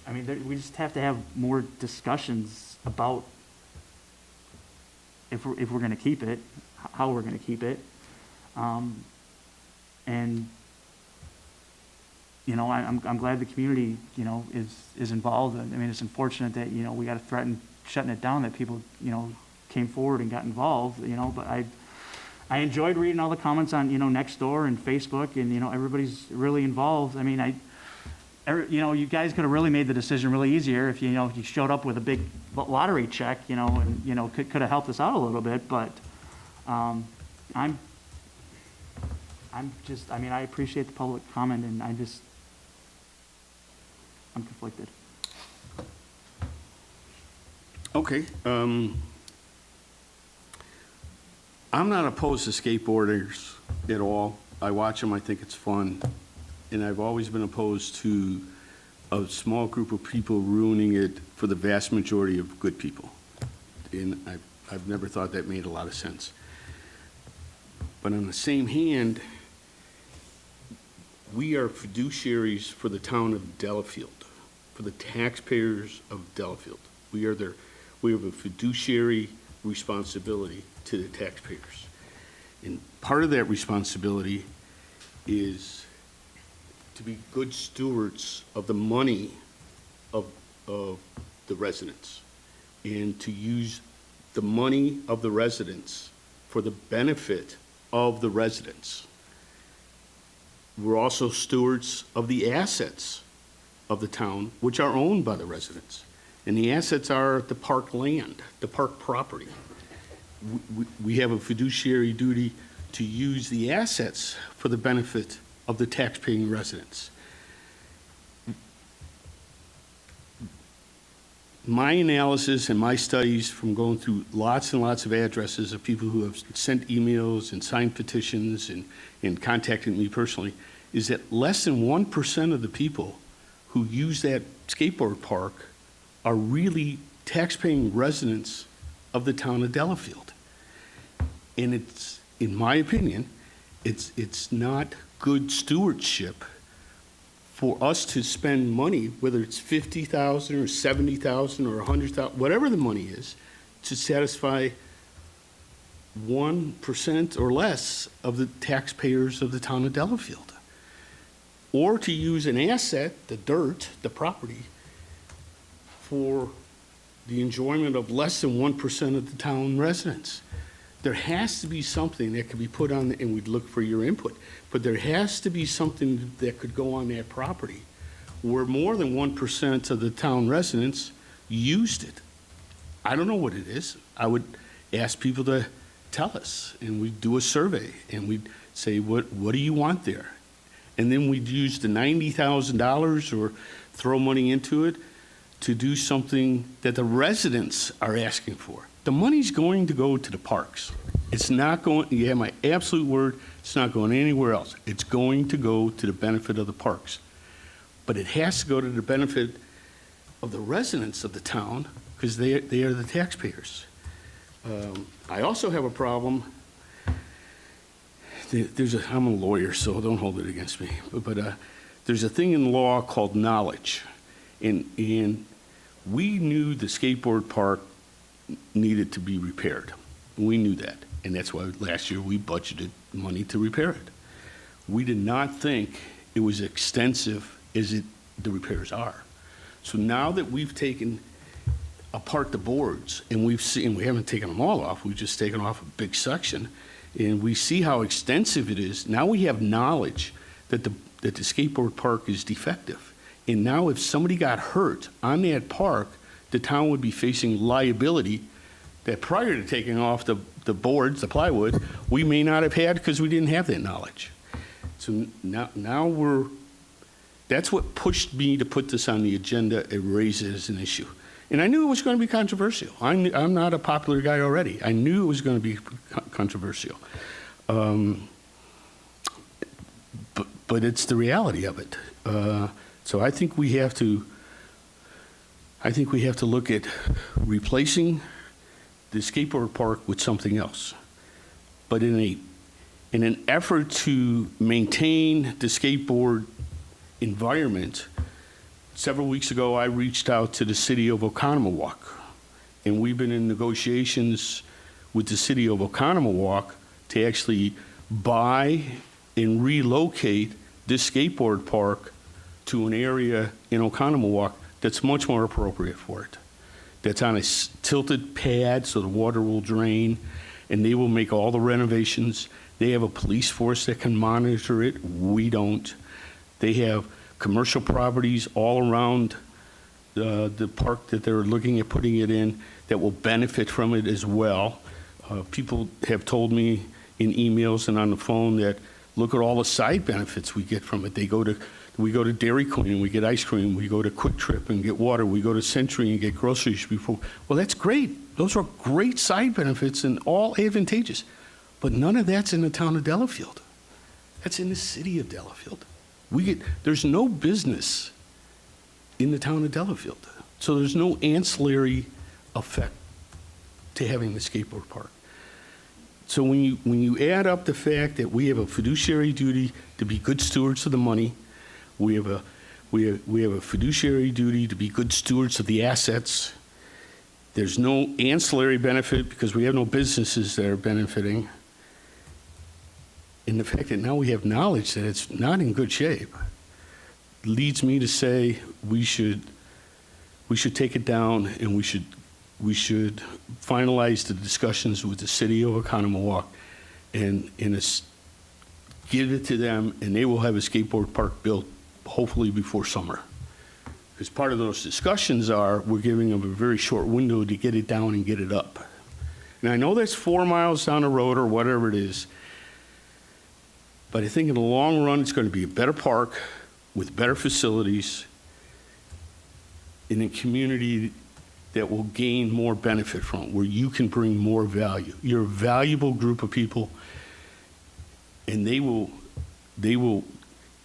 I mean, we just have to have more discussions about if we're gonna keep it, how we're gonna keep it. And, you know, I'm glad the community, you know, is involved. I mean, it's unfortunate that, you know, we got to threaten shutting it down, that people, you know, came forward and got involved, you know, but I enjoyed reading all the comments on, you know, Nextdoor and Facebook, and, you know, everybody's really involved. I mean, you know, you guys could have really made the decision really easier if, you know, you showed up with a big lottery check, you know, and, you know, could have helped us out a little bit, but, I'm just, I mean, I appreciate the public comment, and I'm conflicted. Okay. I'm not opposed to skateboarders at all. I watch them, I think it's fun. And I've always been opposed to a small group of people ruining it for the vast majority of good people. And I've never thought that made a lot of sense. But on the same hand, we are fiduciaries for the town of Delafield, for the taxpayers of Delafield. We have a fiduciary responsibility to the taxpayers. And part of that responsibility is to be good stewards of the money of the residents, and to use the money of the residents for the benefit of the residents. We're also stewards of the assets of the town, which are owned by the residents. And the assets are the park land, the park property. We have a fiduciary duty to use the assets for the benefit of the taxpaying residents. My analysis and my studies from going through lots and lots of addresses of people who have sent emails and signed petitions and contacted me personally is that less than 1% of the people who use that skateboard park are really taxpaying residents of the town of Delafield. And it's, in my opinion, it's not good stewardship for us to spend money, whether it's $50,000 or $70,000 or $100,000, whatever the money is, to satisfy 1% or less of the taxpayers of the town of Delafield. Or to use an asset, the dirt, the property, for the enjoyment of less than 1% of the town residents. There has to be something that could be put on, and we'd look for your input, but there has to be something that could go on that property where more than 1% of the town residents used it. I don't know what it is. I would ask people to tell us, and we'd do a survey, and we'd say, what do you want there? And then we'd use the $90,000 or throw money into it to do something that the residents are asking for. The money's going to go to the parks. It's not going, you have my absolute word, it's not going anywhere else. It's going to go to the benefit of the parks. But it has to go to the benefit of the residents of the town, because they are the taxpayers. I also have a problem. I'm a lawyer, so don't hold it against me. But there's a thing in law called knowledge. And we knew the skateboard park needed to be repaired. We knew that. And that's why last year we budgeted money to repair it. We did not think it was extensive as the repairs are. So now that we've taken apart the boards, and we haven't taken them all off, we've just taken off a big section, and we see how extensive it is. Now we have knowledge that the skateboard park is defective. And now if somebody got hurt on that park, the town would be facing liability that prior to taking off the boards, the plywood, we may not have had because we didn't have that knowledge. So now that's what pushed me to put this on the agenda and raise it as an issue. And I knew it was going to be controversial. I'm not a popular guy already. I knew it was going to be controversial. But it's the reality of it. So I think we have to look at replacing the skateboard park with something else. But in an effort to maintain the skateboard environment, several weeks ago I reached out to the city of Oconomowoc, and we've been in negotiations with the city of Oconomowoc to actually buy and relocate this skateboard park to an area in Oconomowoc that's much more appropriate for it. That's on a tilted pad so the water will drain, and they will make all the renovations. They have a police force that can monitor it. We don't. They have commercial properties all around the park that they're looking at putting it in that will benefit from it as well. People have told me in emails and on the phone that look at all the side benefits we get from it. We go to Dairy Queen and we get ice cream. We go to Quick Trip and get water. We go to Century and get groceries before. Well, that's great. Those are great side benefits and all advantageous. But none of that's in the town of Delafield. That's in the city of Delafield. There's no business in the town of Delafield. So there's no ancillary effect to having the skateboard park. So when you add up the fact that we have a fiduciary duty to be good stewards of the money, we have a fiduciary duty to be good stewards of the assets. There's no ancillary benefit because we have no businesses that are benefiting. And the fact that now we have knowledge that it's not in good shape leads me to say we should take it down, and we should finalize the discussions with the city of Oconomowoc and give it to them, and they will have a skateboard park built hopefully before summer. Because part of those discussions we're giving them a very short window to get it down and get it up. And I know that's 4 miles down the road or whatever it is, but I think in the long run it's going to be a better park with better facilities in a community that will gain more benefit from it, where you can bring more value. You're a valuable group of people, and they will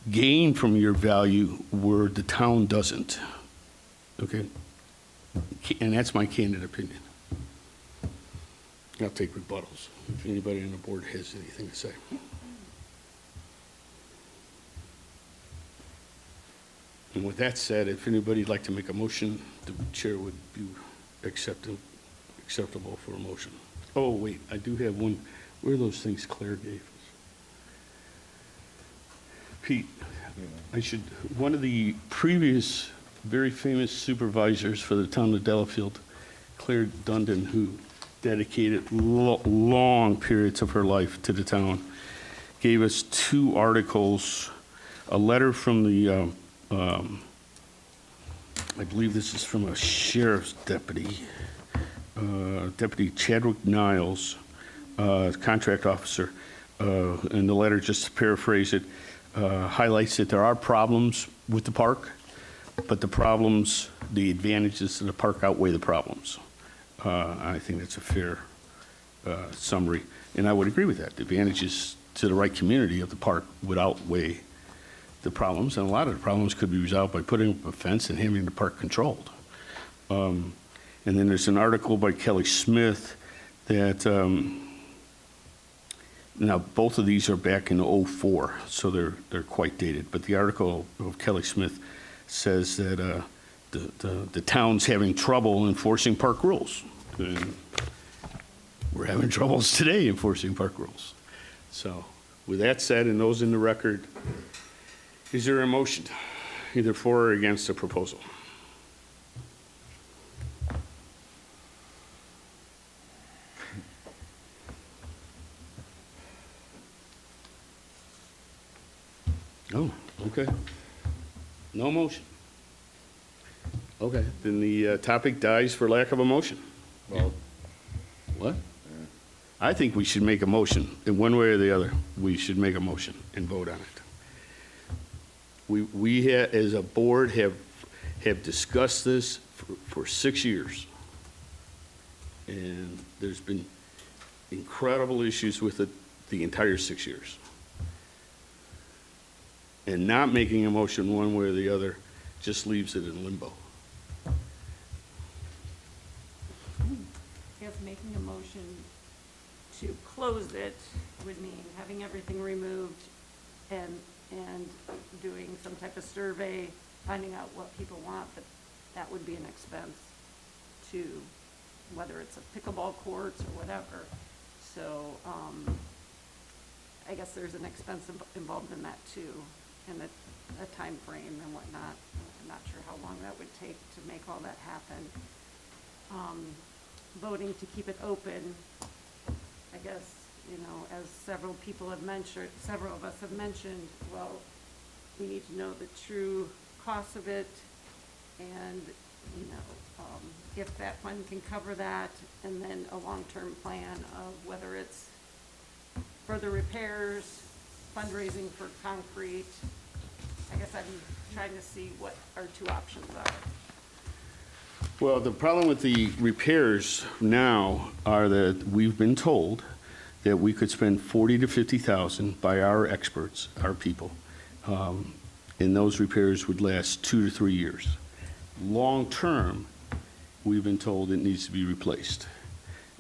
gain from your value where the town doesn't. Okay? And that's my candid opinion. I'll take rebuttals if anybody on the board has anything to say. And with that said, if anybody'd like to make a motion, the chair would be acceptable for a motion. Oh, wait, I do have one. Where are those things Claire gave us? Pete, one of the previous very famous supervisors for the town of Delafield, Claire Dundon, who dedicated long periods of her life to the town, gave us 2 articles, a letter from the I believe this is from a sheriff's deputy, Deputy Chadwick Niles, contract officer, and the letter, just to paraphrase it, highlights that there are problems with the park, but the advantages of the park outweigh the problems. I think that's a fair summary, and I would agree with that. The advantages to the right community of the park would outweigh the problems, and a lot of the problems could be resolved by putting up a fence and having the park controlled. And then there's an article by Kelly Smith that, now both of these are back in '04, so they're quite dated, but the article of Kelly Smith says that the town's having trouble enforcing park rules. And we're having troubles today enforcing park rules. So with that said, and those in the record, is there a motion, either for or against the proposal? Oh, okay. No motion. Okay, then the topic dies for lack of a motion. Well, What? I think we should make a motion, in one way or the other. We should make a motion and vote on it. We as a board have discussed this for 6 years. And there's been incredible issues with it the entire 6 years. And not making a motion one way or the other just leaves it in limbo. I guess making a motion to close it would mean having everything removed and doing some type of survey, finding out what people want, but that would be an expense to, whether it's a pickleball courts or whatever. So, I guess there's an expense involved in that too, and a time frame and whatnot. I'm not sure how long that would take to make all that happen. Voting to keep it open, I guess, you know, as several people have mentioned, several of us have mentioned, well, we need to know the true cost of it, and, you know, if that fund can cover that, and then a long-term plan of whether it's further repairs, fundraising for concrete. I guess I'm trying to see what our two options are. Well, the problem with the repairs now are that we've been told that we could spend $40,000 to $50,000 by our experts, our people, and those repairs would last 2 to 3 years. Long-term, we've been told it needs to be replaced.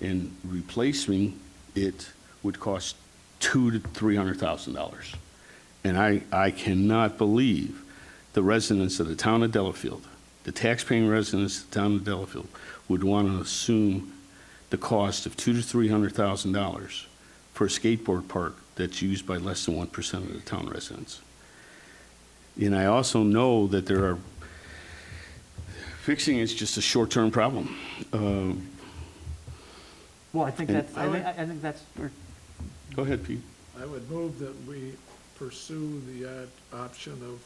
And replacing it would cost $200,000 to $300,000. And I cannot believe the residents of the town of Delafield, the taxpaying residents of the town of Delafield, would want to assume the cost of $200,000 to $300,000 for a skateboard park that's used by less than 1% of the town residents. And I also know that there are, fixing is just a short-term problem. Well, I think that's, I think that's, Go ahead, Pete. I would move that we pursue the option of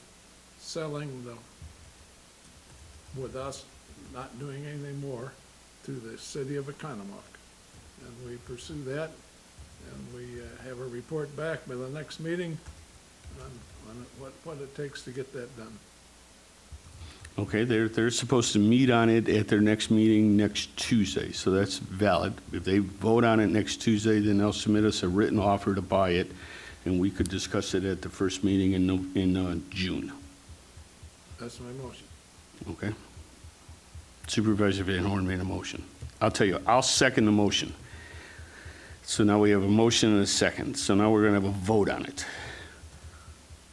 selling with us not doing anything more, to the city of Economock. And we pursue that, and we have a report back by the next meeting on what it takes to get that done. Okay, they're supposed to meet on it at their next meeting next Tuesday, so that's valid. If they vote on it next Tuesday, then they'll submit us a written offer to buy it, and we could discuss it at the first meeting in June. That's my motion. Okay? Supervisor Van Horn made a motion. I'll tell you, I'll second the motion. So now we have a motion and a second. So now we're going to have a vote on it.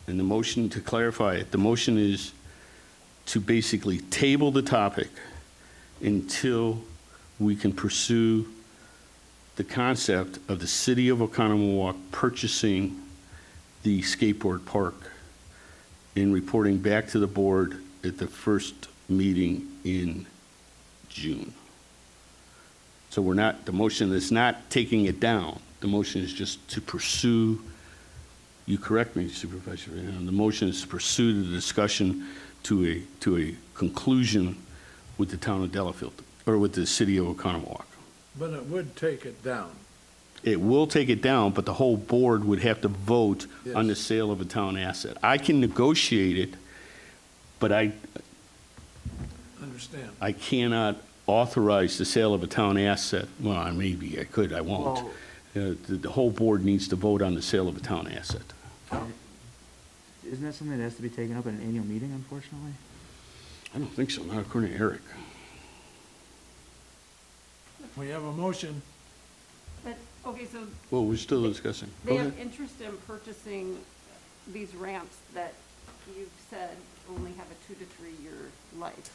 And the motion, to clarify it, the motion is to basically table the topic until we can pursue the concept of the city of Oconomowoc purchasing the skateboard park and reporting back to the board at the first meeting in June. So we're not, the motion is not taking it down. The motion is just to pursue, you correct me, Supervisor, the motion is to pursue the discussion to a conclusion with the town of Delafield, or with the city of Oconomowoc. But it would take it down. It will take it down, but the whole board would have to vote on the Yes. sale of a town asset. I can negotiate it, but I Understand. cannot authorize the sale of a town asset. Well, maybe I could, I won't. The whole board needs to vote on the sale of a town asset. isn't that something that has to be taken up at an annual meeting, unfortunately? I don't think so, not according to Eric. We have a motion. But, okay, so Well, we're still discussing. Go they ahead. have interest in purchasing these ramps that you've said only have a 2 to 3 year life.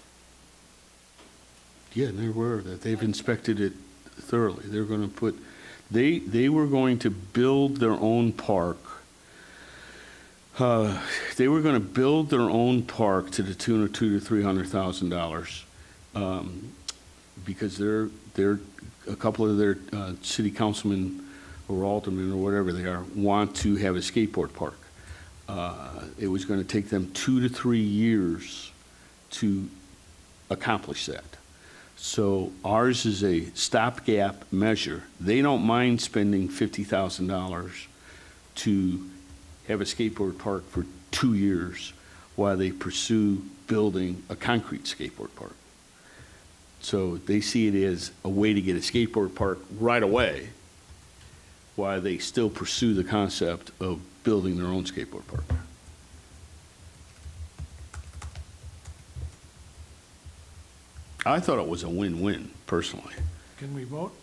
Yeah, they're aware of that. They've inspected it thoroughly. They're going to put, they were going to build their own park. They were going to build their own park to the tune of $200,000 to $300,000, because they're a couple of their city councilmen or aldermen or whatever they are want to have a skateboard park. It was going to take them 2 to 3 years to accomplish that. So ours is a stopgap measure. They don't mind spending $50,000 to have a skateboard park for 2 years while they pursue building a concrete skateboard park. So they see it as a way to get a skateboard park right away why they still pursue the concept of building their own skateboard park. I thought it was a win-win, personally. Can we vote?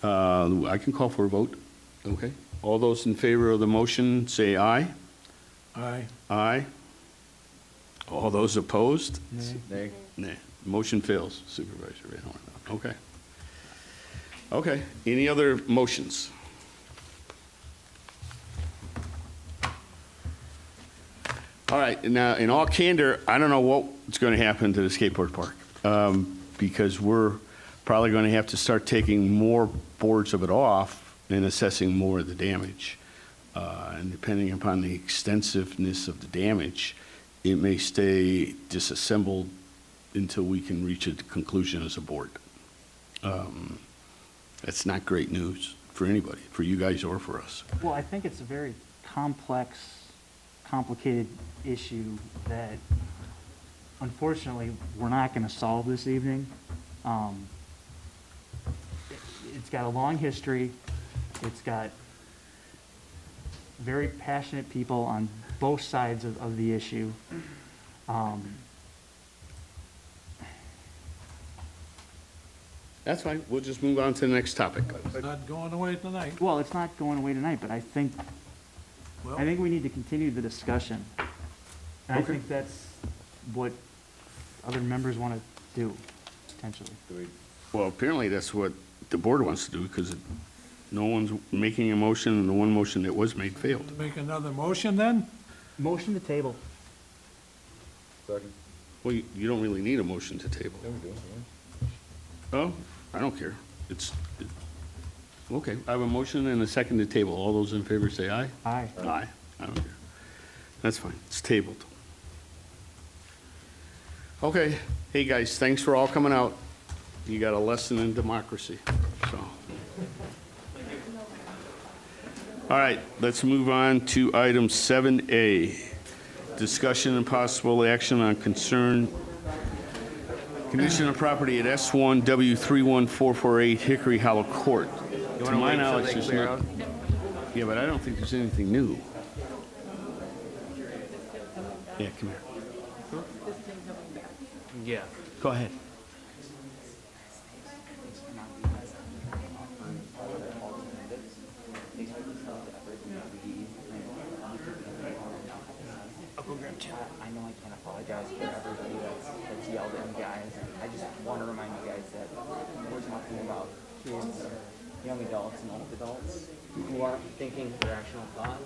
I can call for a vote. Okay. All those in favor of the motion, say aye. Aye. Aye. All those opposed? Nay. Nay. Motion fails, Supervisor Van Horn. Okay. Okay. Any other motions? All right. Now, in all candor, I don't know what's going to happen to the skateboard park, because we're probably going to have to start taking more boards of it off and assessing more of the damage. And depending upon the extensiveness of the damage, it may stay disassembled until we can reach a conclusion as a board. That's not great news for anybody, for you guys or for us. Well, I think it's a very complex, complicated issue that unfortunately we're not going to solve this evening. It's got a long history. It's got very passionate people on both sides of the issue. That's fine. We'll just move on to the next topic. It's not going away tonight. Well, it's not going away tonight, but I think we need to continue the discussion. And I Okay. think that's what other members want to do, potentially. Well, apparently that's what the board wants to do, because no one's making a motion, and the one motion that was made failed. Make another motion then? Motion to table. Second. Well, you don't really need a motion to table. Yeah, we do, Oh, I don't care. Okay, I have a motion and a second to table. All those in favor say aye. Aye. Aye. I don't care. That's fine. It's tabled. Okay. Hey, guys, thanks for all coming out. You got a lesson in democracy, so. All right, let's move on to item 7A. Discussion and possible action on concern condition of property at S1W31448 Hickory Hollow Court. To my knowledge, there's not. Yeah, but I don't think there's anything new. Yeah, come here. Yeah. Go ahead. I know I can't apologize for everybody that's yelled at you guys. I just want to remind you guys that we're talking about kids, young adults, and old adults who aren't thinking with their rational thought.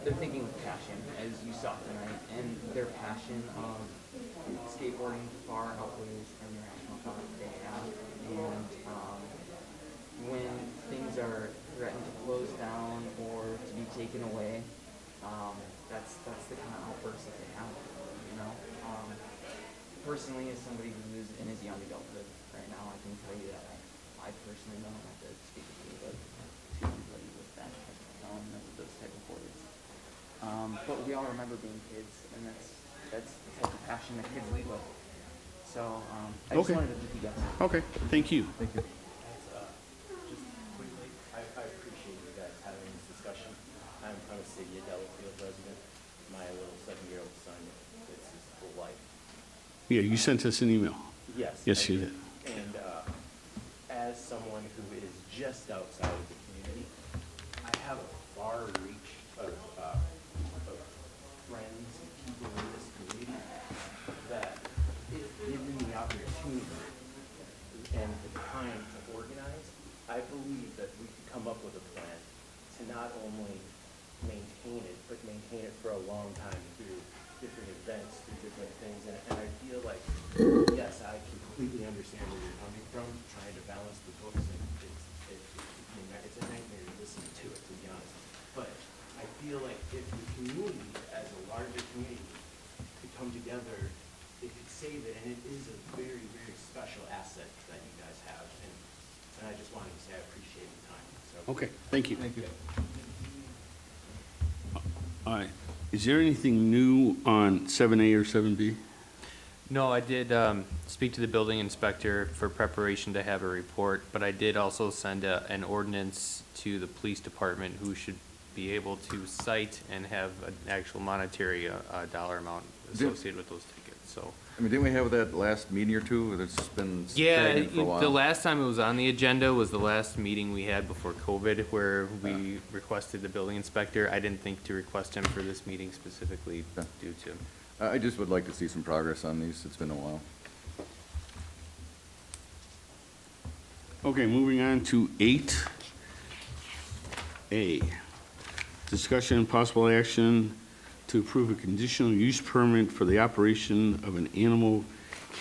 They're thinking with passion, as you saw tonight, and their passion of skateboarding far outweighs any rational thought that they have. And when things are threatened to close down or to be taken away, that's the kind of outbursts that they have, you know. Personally, as somebody who is in his young adulthood right now, I can tell you that I personally don't have to speak to anybody, with that type of tone, those type of words. But we all remember being kids, and that's the type of passion that kids lead with. So I just wanted to keep you guys. Okay, thank you. Thank you. Just quickly, I appreciate you guys having this discussion. I'm a city of Delafield resident. My little 7-year-old son, it's his whole life. Yeah, you sent us an email. Yes. Yes, I you did. And as someone who is just outside of the community, I have a far reach of friends and people in this community that, if given the opportunity and the time to organize, I believe that we could come up with a plan to not only maintain it, but maintain it for a long time through different events, through different things. And I feel like, yes, I completely understand where you're coming from, trying to balance the books, and it's a nightmare to listen to it, to be honest. But I feel like if the community, as a larger community, could come together, it could save it, and it is a very, very special asset that you guys have. And I just wanted to say I appreciate the time. So. Okay, thank you. Thank you. All right. Is there anything new on 7A or 7B? No, I did speak to the building inspector for preparation to have a report, but I did also send an ordinance to the police department who should be able to cite and have an actual monetary dollar amount associated with those tickets, so. I mean, didn't we have that last meeting or two? It's been Yeah, stagnant for a while. the last time it was on the agenda was the last meeting we had before COVID, where we requested the building inspector. I didn't think to request him for this meeting specifically due to. I just would like to see some progress on these. It's been a while. Okay, moving on to 8A. Discussion and possible action to approve a conditional use permit for the operation of an animal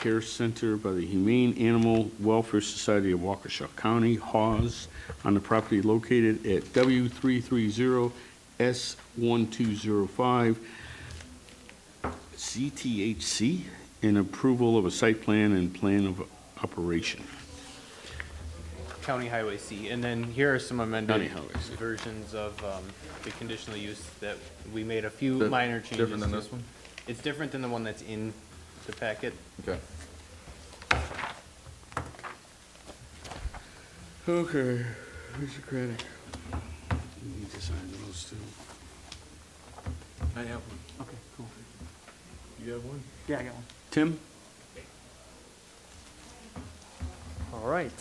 care center by the Humane Animal Welfare Society of Waukesha County, Hawes, on the property located at W330S1205, CTHC, and approval of a site plan and plan of operation. County Highway C, and then here are some amended County Highway C. versions of the conditional use that we made a few That minor changes. different than to. this one? It's different than the one that's in the packet. Okay. Okay, Mr. Craddock. You need to sign those too. I have one. Okay, cool. You have one? Yeah, I got one. Tim? All right.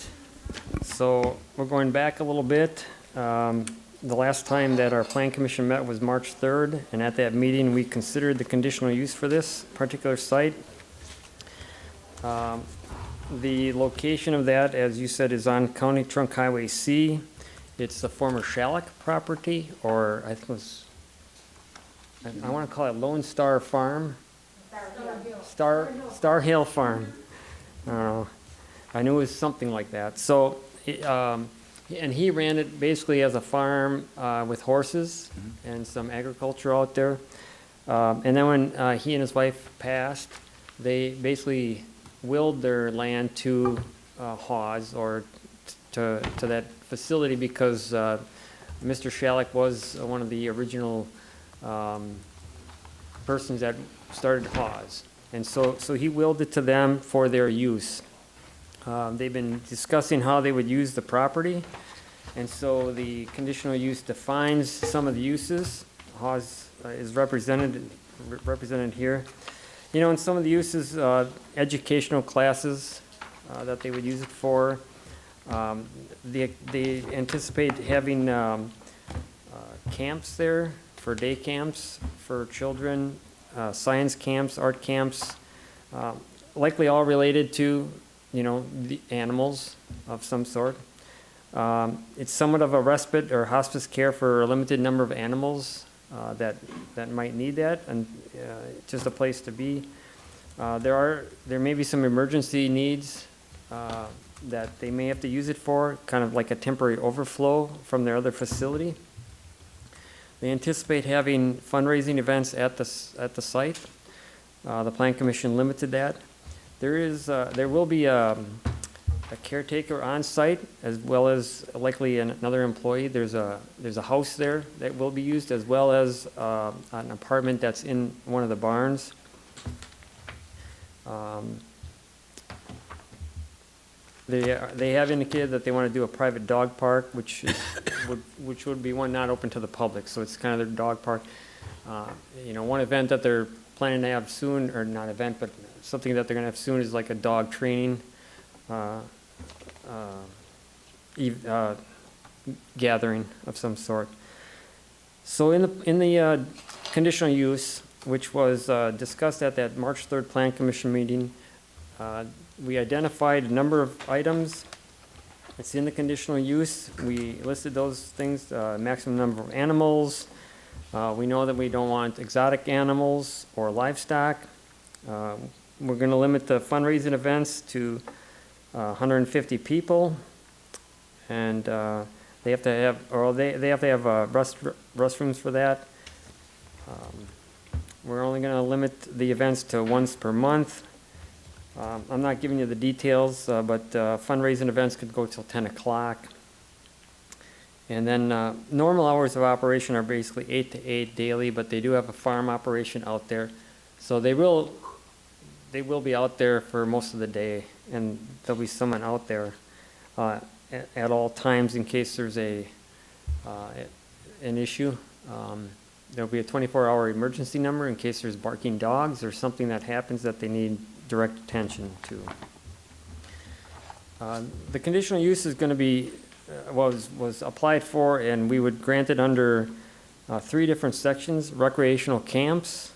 So we're going back a little bit. The last time that our Plan Commission met was March 3rd, and at that meeting, we considered the conditional use for this particular site. The location of that, as you said, is on County Trunk Highway C. It's the former Shalleck property, or I think it was, I want to call it Lone Star Farm. Star Hill Farm. I don't know. I knew it was something like that. So, and he ran it basically as a farm with horses and some agriculture out there. And then when he and his wife passed, they basically willed their land to Hawes or to that facility because Mr. Shalleck was one of the original persons that started Hawes. And so he willed it to them for their use. They've been discussing how they would use the property, and so the conditional use defines some of the uses. Hawes is represented here. You know, in some of the uses, educational classes that they would use it for. They anticipate having camps there for day camps for children, science camps, art camps, likely all related to, you know, the animals of some sort. It's somewhat of a respite or hospice care for a limited number of animals that might need that, and just a place to be. There may be some emergency needs that they may have to use it for, kind of like a temporary overflow from their other facility. They anticipate having fundraising events at the site. The Plan Commission limited that. There will be a caretaker on site, as well as likely another employee. There's a house there that will be used, as well as an apartment that's in one of the barns. They have indicated that they want to do a private dog park, which would be one not open to the public. So it's kind of their dog park. You know, one event that they're planning to have soon, or not event, but something that they're going to have soon is like a dog training gathering of some sort. So in the conditional use, which was discussed at that March 3rd Plan Commission meeting, we identified a number of items. It's in the conditional use. We listed those things, maximum number of animals. We know that we don't want exotic animals or livestock. We're going to limit the fundraising events to 150 people, and they have to have restrooms for that. We're only going to limit the events to once per month. I'm not giving you the details, but fundraising events could go till 10 o'clock. And then normal hours of operation are basically 8 to 8 daily, but they do have a farm operation out there. So they will they will be out there for most of the day, and there'll be someone out there at all times in case there's an issue. There'll be a 24-hour emergency number in case there's barking dogs or something that happens that they need direct attention to. The conditional use is going to be, was applied for, and we would grant it under 3 different sections: recreational camps,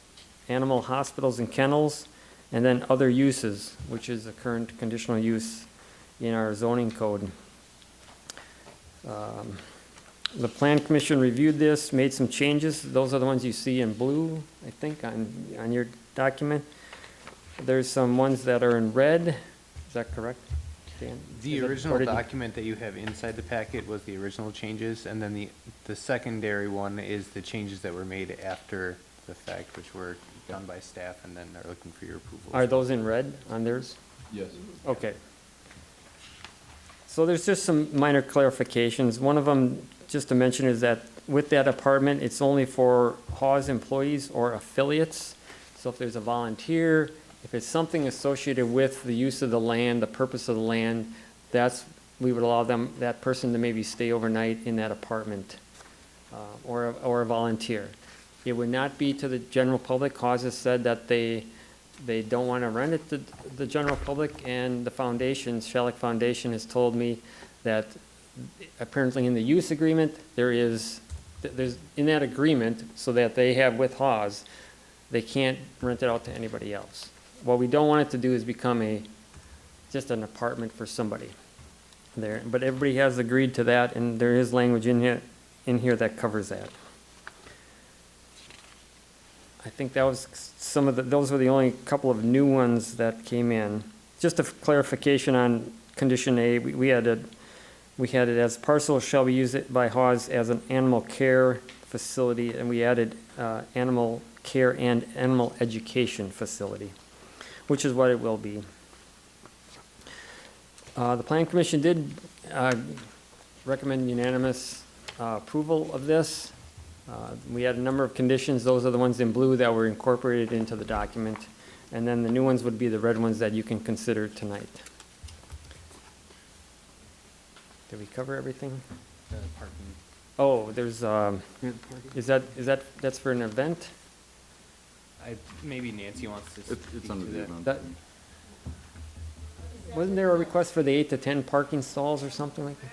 animal hospitals and kennels, and then other uses, which is the current conditional use in our zoning code. The Plan Commission reviewed this, made some changes. Those are the ones you see in blue, I think, on your document. There's some ones that are in red. Is that correct, Dan? The original document that you have inside the packet was the original changes, and then the secondary one is the changes that were made after the fact, which were done by staff and then are looking for your approval. Are those in red on theirs? Yes. Okay. So there's just some minor clarifications. One of them, just to mention, is that with that apartment, it's only for Hawes employees or affiliates. So if there's a volunteer, if it's something associated with the use of the land, the purpose of the land, we would allow that person to maybe stay overnight in that apartment, or a volunteer. It would not be to the general public. Hawes has said that they don't want to rent it to the general public, and the foundation, Shalleck Foundation, has told me that apparently in the use agreement, there's in that agreement, so that they have with Hawes, they can't rent it out to anybody else. What we don't want it to do is become just an apartment for somebody there, but everybody has agreed to that, and there is language in here that covers that. I think that was those were the only couple of new ones that came in. Just a clarification on condition A, we had it as parcel shall be used by Hawes as an animal care facility, and we added animal care and animal education facility, which is what it will be. The Plan Commission did recommend unanimous approval of this. We had a number of conditions. Those are the ones in blue that were incorporated into the document. And then the new ones would be the red ones that you can consider tonight. Did we cover everything? Parking. Oh, there's, that's for an event? Maybe Nancy wants to speak It's under to the that. event. Wasn't there a request for the 8 to 10 parking stalls or something like that?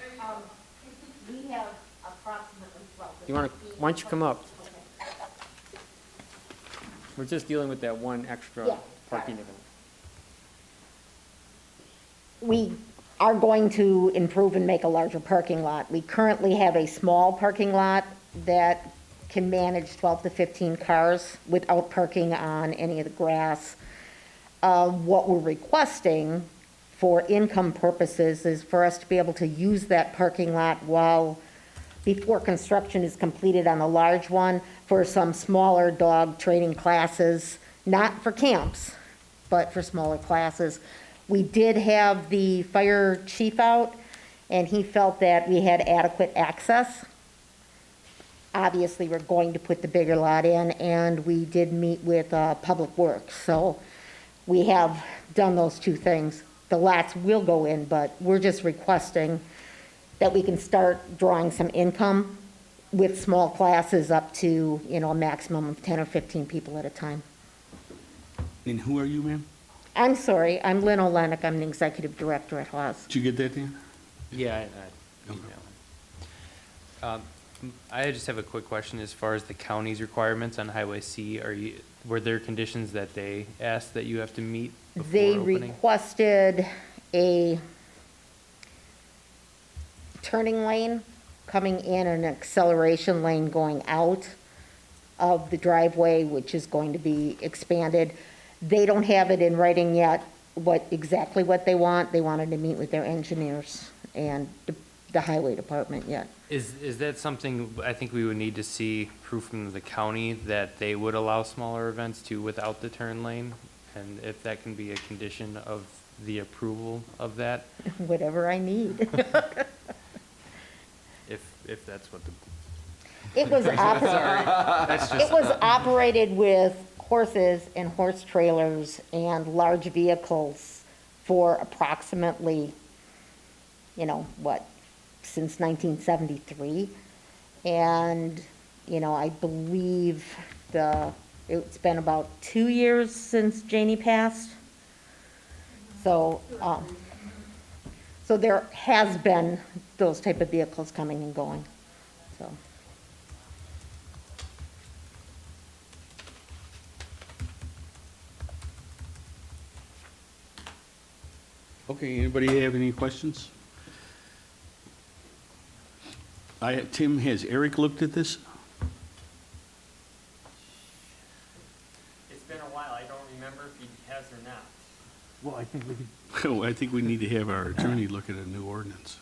We have approximately 12. Why don't you come up? We're just dealing with that one extra Yeah. parking event. We are going to improve and make a larger parking lot. We currently have a small parking lot that can manage 12 to 15 cars without parking on any of the grass. What we're requesting for income purposes is for us to be able to use that parking lot before construction is completed on the large one for some smaller dog training classes, not for camps, but for smaller classes. We did have the fire chief out, and he felt that we had adequate access. Obviously, we're going to put the bigger lot in, and we did meet with Public Works. So we have done those two things. The lots will go in, but we're just requesting that we can start drawing some income with small classes up to, a maximum of 10 or 15 people at a time. And who are you, ma'am? I'm sorry, I'm Lynn Olenek, I'm the executive director at Haas. Did you get that, Dan? Yeah, I emailed. I just have a quick question as far as the county's requirements on Highway C. Were there conditions that they asked that you have to meet before They opening? requested a turning lane coming in and an acceleration lane going out of the driveway, which is going to be expanded. They don't have it in writing yet, exactly what they want. They wanted to meet with their engineers and the highway department yet. Is that something I think we would need to see proof from the county that they would allow smaller events too without the turn lane? And if that can be a condition of the approval of that? Whatever I need. If that's what the. It was Sorry, that's just. It was operated with horses and horse trailers and large vehicles for approximately, since 1973. And, I believe it's been about 2 years since Janie passed. So, so there has been those type of vehicles coming and going, so. Okay, anybody have any questions? Tim, has Eric looked at this? It's been a while, I don't remember if he has or not. Well, I think we could, I think we need to have our attorney look at a new ordinance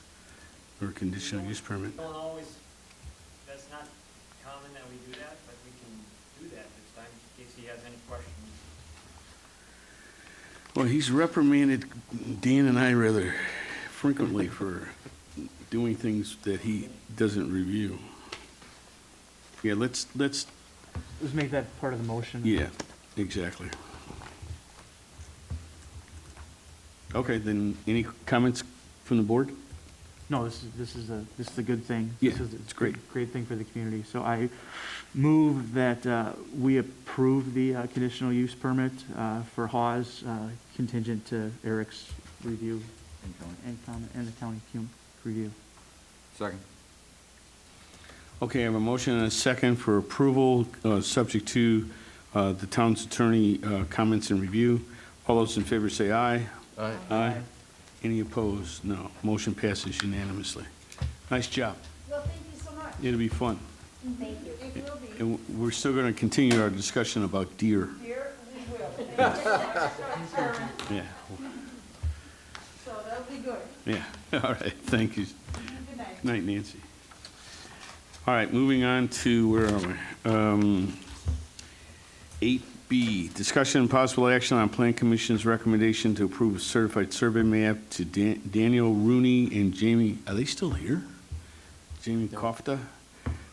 or conditional use permit. Don't always, that's not common that we do that, but we can do that this time, in case he has any questions. Well, he's reprimanded Dan and I rather frequently for doing things that he doesn't review. Yeah, let's, let's make that part of the motion. yeah, exactly. Okay, then any comments from the board? No, this is a good thing. Yeah, This is it's great. Great thing for the community. So I move that we approve the conditional use permit for Hawes contingent to Eric's review and comment, and the county review. Second. Okay, I have a motion and a second for approval, subject to the town's attorney comments and review. All those in favor say aye. Aye. Aye. Any opposed? No. Motion passes unanimously. Nice job. Well, thank you so much. It'll be fun. Thank you. It will be. And we're still going to continue our discussion about deer. Here, we will. Yeah, So that'll be good. yeah. All right, thank you. Good night. Night, Nancy. All right, moving on to, where are we? 8B, discussion and possible action on Plan Commission's recommendation to approve a certified survey map to Daniel Rooney and Jamie, are they still here? Jamie Kofta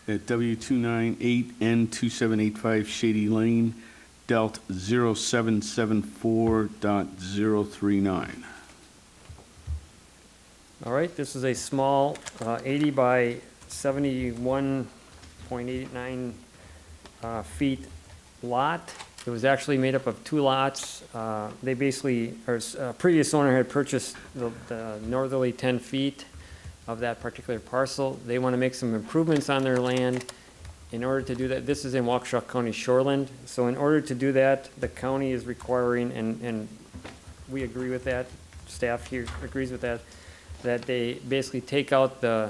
at W298N2785 Shady Lane, Delt 0774.039. All right, this is a small 80 by 71.89 feet lot. It was actually made up of 2 lots. They basically, previous owner had purchased the northerly 10 feet of that particular parcel. They want to make some improvements on their land. In order to do that, this is in Waukesha County shoreland. So in order to do that, the county is requiring, and we agree with that, staff here agrees with that, that they basically take out the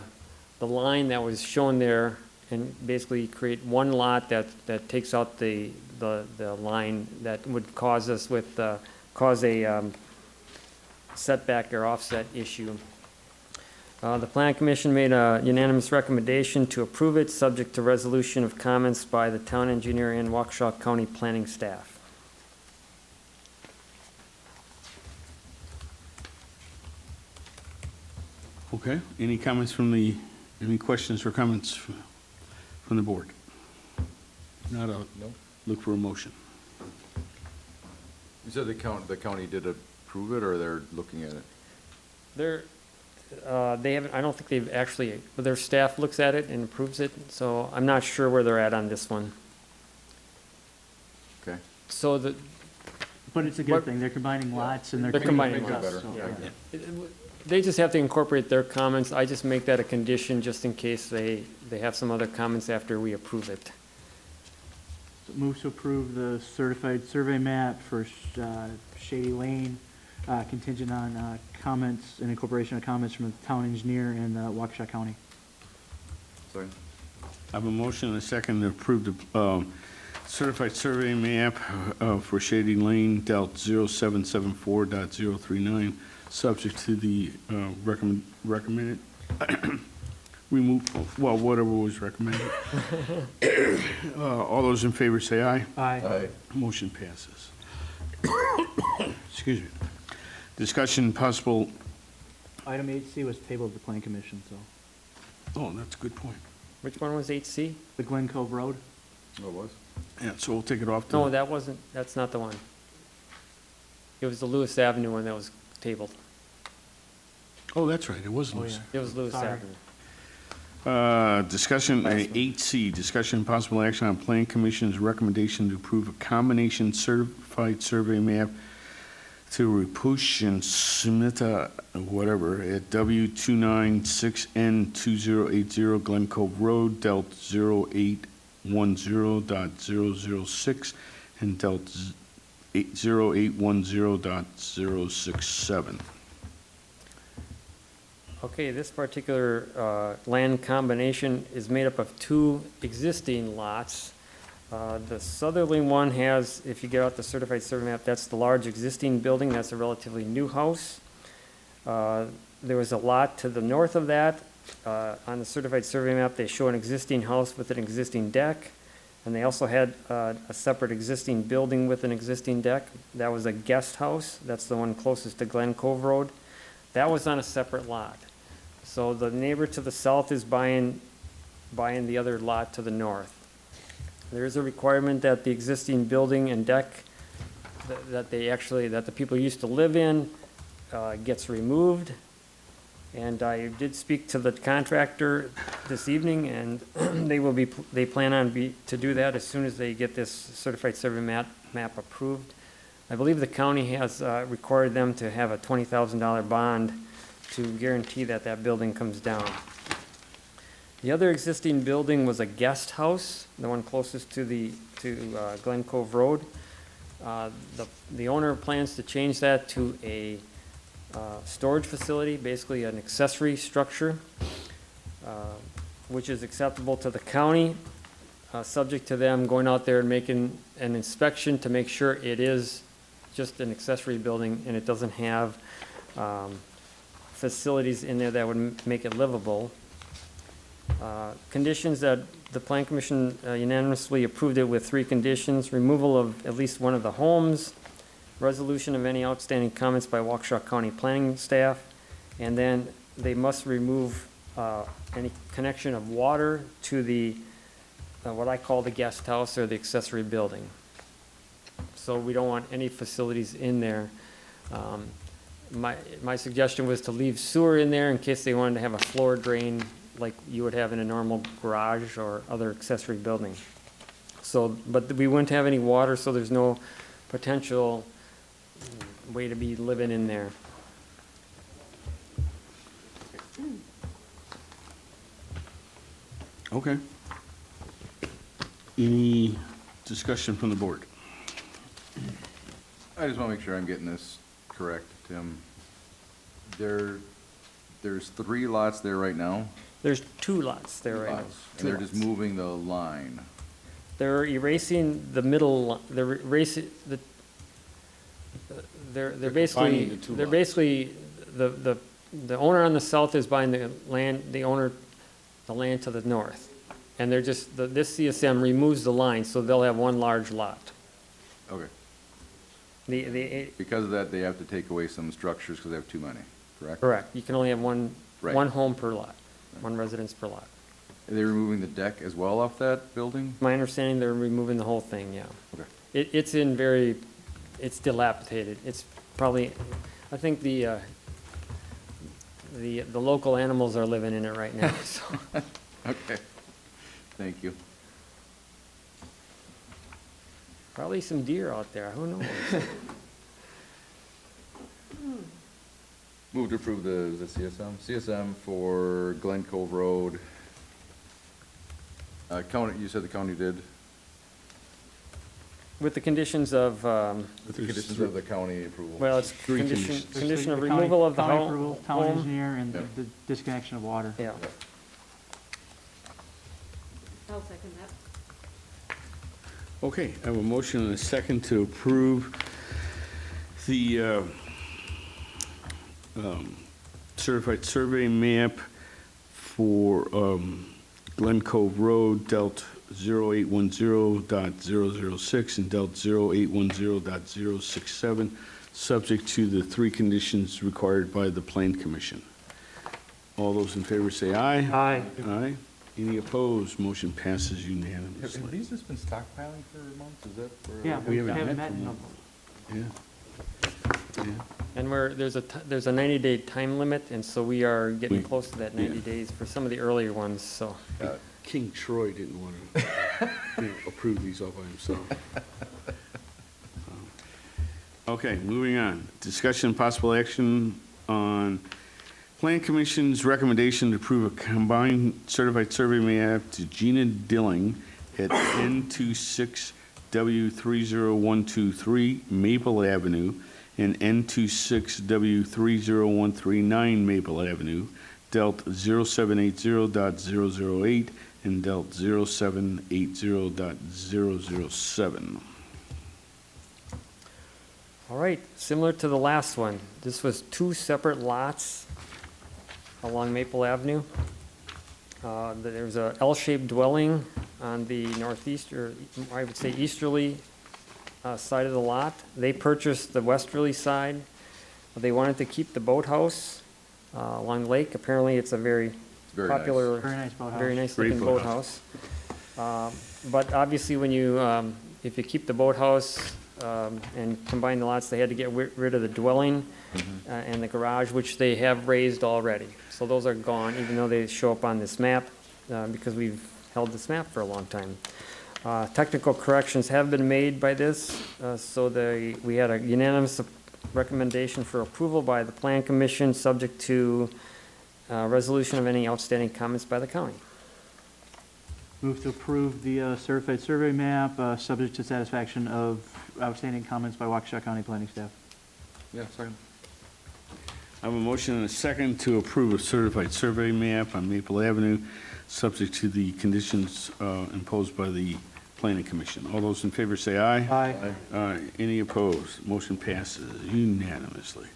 line that was shown there and basically create one lot that takes out the line that would cause us cause a setback or offset issue. The Plan Commission made a unanimous recommendation to approve it, subject to resolution of comments by the town engineer and Waukesha County planning staff. Okay, any comments any questions or comments from the board? Not a, No. look for a motion. You said the county did approve it, or they're looking at it? They haven't, I don't think they've actually, their staff looks at it and approves it, so I'm not sure where they're at on this one. Okay. So But it's a good thing. They're combining lots and they're. They're combining making it lots, better. yeah. Yeah. They just have to incorporate their comments. I just make that a condition just in case they have some other comments after we approve it. So move to approve the certified survey map for Shady Lane, contingent on comments and incorporation of comments from the town engineer and Waukesha County. Sorry. I have a motion and a second to approve the certified survey map for Shady Lane, Delt 0774.039, subject to the recommended remove, well, whatever was recommended. All those in favor say aye. Aye. Aye. Motion passes. Excuse me. Discussion possible, Item 8C was tabled at the Plan Commission, so. oh, that's a good point. Which one was 8C? The Glen Cove Road? Oh, it was? Yeah, so we'll take it off. No, that's not the one. It was the Lewis Avenue one that was tabled. Oh, that's right, it was Lewis. It was Lewis Sorry. Avenue. Discussion, 8C, discussion and possible action on Plan Commission's recommendation to approve a combination certified survey map to Dupuis and Smita, whatever, at W296N2080 Glen Cove Road, Delt 0810.006 and Delt 0810.067. Okay, this particular land combination is made up of two existing lots. The southerly one has, if you get out the certified survey map, that's the large existing building. That's a relatively new house. There was a lot to the north of that. On the certified survey map, they show an existing house with an existing deck. And they also had a separate existing building with an existing deck. That was a guest house. That's the one closest to Glen Cove Road. That was on a separate lot. So the neighbor to the south is buying the other lot to the north. There is a requirement that the existing building and deck that the people used to live in gets removed. And I did speak to the contractor this evening, and they plan to do that as soon as they get this certified survey map approved. I believe the county has required them to have a $20,000 bond to guarantee that that building comes down. The other existing building was a guest house, the one closest to Glen Cove Road. The owner plans to change that to a storage facility, basically an accessory structure, which is acceptable to the county, subject to them going out there and making an inspection to make sure it is just an accessory building and it doesn't have facilities in there that would make it livable. Conditions that the Plan Commission unanimously approved it with 3 conditions: removal of at least one of the homes, resolution of any outstanding comments by Waukesha County planning staff, and then they must remove any connection of water to the what I call the guest house or the accessory building. So we don't want any facilities in there. My suggestion was to leave sewer in there in case they wanted to have a floor drain like you would have in a normal garage or other accessory building. So, but we wouldn't have any water, so there's no potential way to be living in there. Okay. Any discussion from the board? I just want to make sure I'm getting this correct, Tim. There's 3 lots there right now? There's 2 lots there right now. And they're just moving the line. They're erasing the middle, they're erasing, they're combining the two basically, the owner on the south is buying the land to the north. And they're just, this CSM removes the line, so they'll have one large lot. Okay. The Because of that, they have to take away some structures because they have too many, correct? Correct. You can only have one Right. home per lot, one residence per lot. Are they removing the deck as well off that building? My understanding, they're removing the whole thing, yeah. Okay. It's dilapidated. It's probably, I think the local animals are living in it right now, so. Okay. Thank you. Probably some deer out there, who knows? Move to approve the CSM? CSM for Glen Cove Road. County, you said the county did? With the conditions of, With the conditions of the county approval. well, it's Three conditions. condition of The county- removal of the county approval, home. town engineer, and the disconnection of water. Yeah. I'll second that. Okay, I have a motion and a second to approve the certified survey map for Glen Cove Road, Delt 0810.006 and Delt 0810.067, subject to the 3 conditions required by the Plan Commission. All those in favor say aye. Aye. Aye. Any opposed? Motion passes Have unanimously. these just been stockpiling for months? Is that for? Yeah, We haven't haven't met met in for a- Yeah. Yeah. And there's a 90-day time limit, and so we are getting We- close to that 90 yeah. days for some of the earlier ones, so. King Troy didn't want to approve these all by himself. Okay, moving on. Discussion and possible action on Plan Commission's recommendation to approve a combined certified survey map to Gina Dilling at N26W30123 Maple Avenue and N26W30139 Maple Avenue, dealt 0780.008 and dealt 0780.007. All right, similar to the last one, this was 2 separate lots along Maple Avenue. There's a L-shaped dwelling on the northeast, or I would say easterly side of the lot. They purchased the westerly side. They wanted to keep the boathouse along the lake. Apparently, it's a very very nice. popular, Very nice boathouse. very nice Great looking boathouse. boathouse. But obviously, when you, if you keep the boathouse and combine the lots, they had to get rid of the dwelling and the garage, which they have raised already. So those are gone, even though they show up on this map, because we've held this map for a long time. Technical corrections have been made by this, so we had a unanimous recommendation for approval by the Plan Commission, subject to resolution of any outstanding comments by the county. Move to approve the certified survey map, subject to satisfaction of outstanding comments by Waukesha County Planning staff. Yeah, second. I have a motion and a second to approve a certified survey map on Maple Avenue, subject to the conditions imposed by the Planning Commission. All those in favor say aye. Aye. Aye. Any opposed? Motion passes unanimously.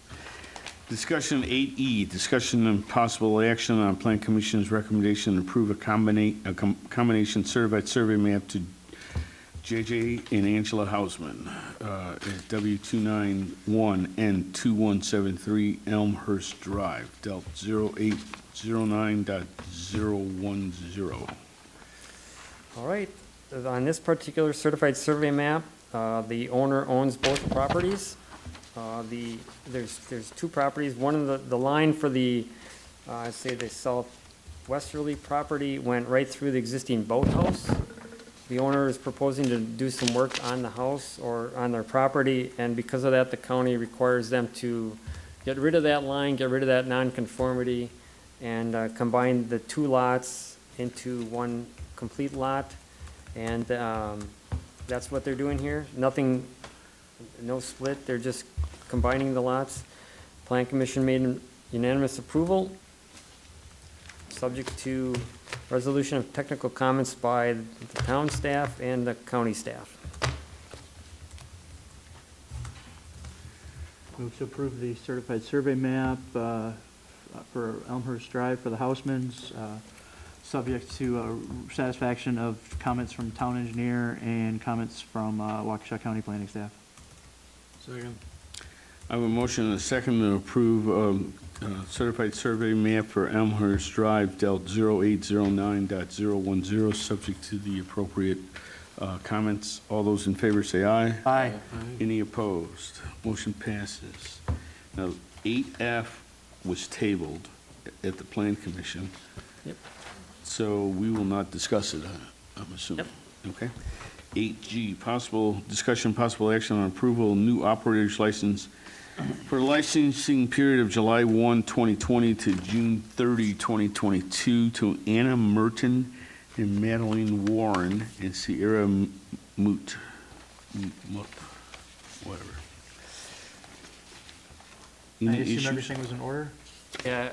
Discussion 8E, discussion and possible action on Plan Commission's recommendation to approve a combination certified survey map to JJ and Angela Hausman at W291 and 2173 Elmhurst Drive, dealt 0809.010. All right, on this particular certified survey map, the owner owns both properties. There's 2 properties. One of the line for the, I'd say the southwesterly property went right through the existing boathouse. The owner is proposing to do some work on the house or on their property, and because of that, the county requires them to get rid of that line, get rid of that nonconformity, and combine the 2 lots into one complete lot. And that's what they're doing here. Nothing, no split, they're just combining the lots. Plan Commission made an unanimous approval, subject to resolution of technical comments by the town staff and the county staff. Move to approve the certified survey map for Elmhurst Drive for the Housemans, subject to satisfaction of comments from town engineer and comments from Waukesha County Planning staff. Second. I have a motion and a second to approve certified survey map for Elmhurst Drive, dealt 0809.010, subject to the appropriate comments. All those in favor say aye. Aye. Any opposed? Motion passes. Now, 8F was tabled at the Plan Commission. Yep. So we will not discuss it, I'm assuming. Okay. 8G, possible discussion, possible action on approval of new operator's license for the licensing period of July 1, 2020 to June 30, 2022 to Anna Merton and Madeline Warren and Sierra Moot, whatever. I Any assume issues? everything was in order? Yeah,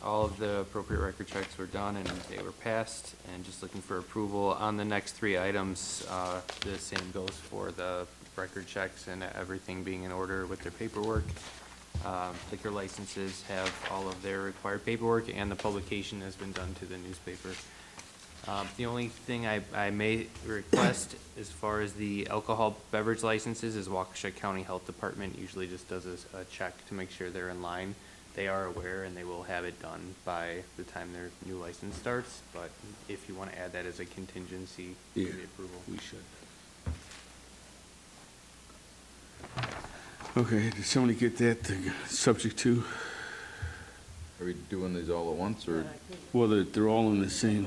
all of the appropriate record checks were done and they were passed, and just looking for approval on the next 3 items. The same goes for the record checks and everything being in order with their paperwork. Liquor licenses have all of their required paperwork, and the publication has been done to the newspaper. The only thing I may request as far as the alcohol beverage licenses is Waukesha County Health Department usually just does a check to make sure they're in line. they are aware and they will have it done by the time their new license starts, but if you want to add that as a contingency for Yeah, the approval. we should. Okay, did somebody get that subject to? Are we doing these all at once, or? Well, they're all in the same.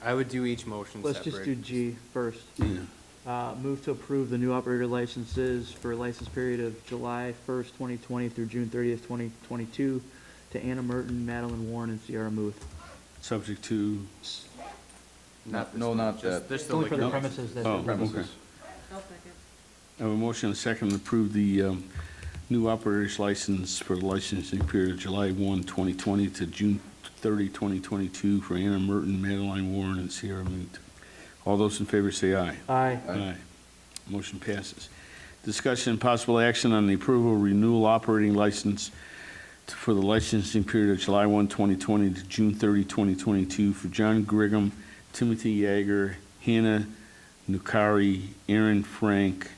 I would do each motion Let's separate. just do G first. Yeah. Move to approve the new operator licenses for a license period of July 1st, 2020 through June 30th, 2022 to Anna Merton, Madeline Warren, and Sierra Muth. Subject to? Not that. Just Only for the liquor premises. that's Oh, it. okay. I have a motion and a second to approve the new operator's license for the licensing period of July 1, 2020 to June 30, 2022 for Anna Merton, Madeline Warren, and Sierra Muth. All those in favor say aye. Aye. Aye. Motion passes. Discussion and possible action on the approval of renewal operating license for the licensing period of July 1, 2020 to June 30, 2022 for John Grigham, Timothy Yeager, Hannah Nukari, Aaron Frank,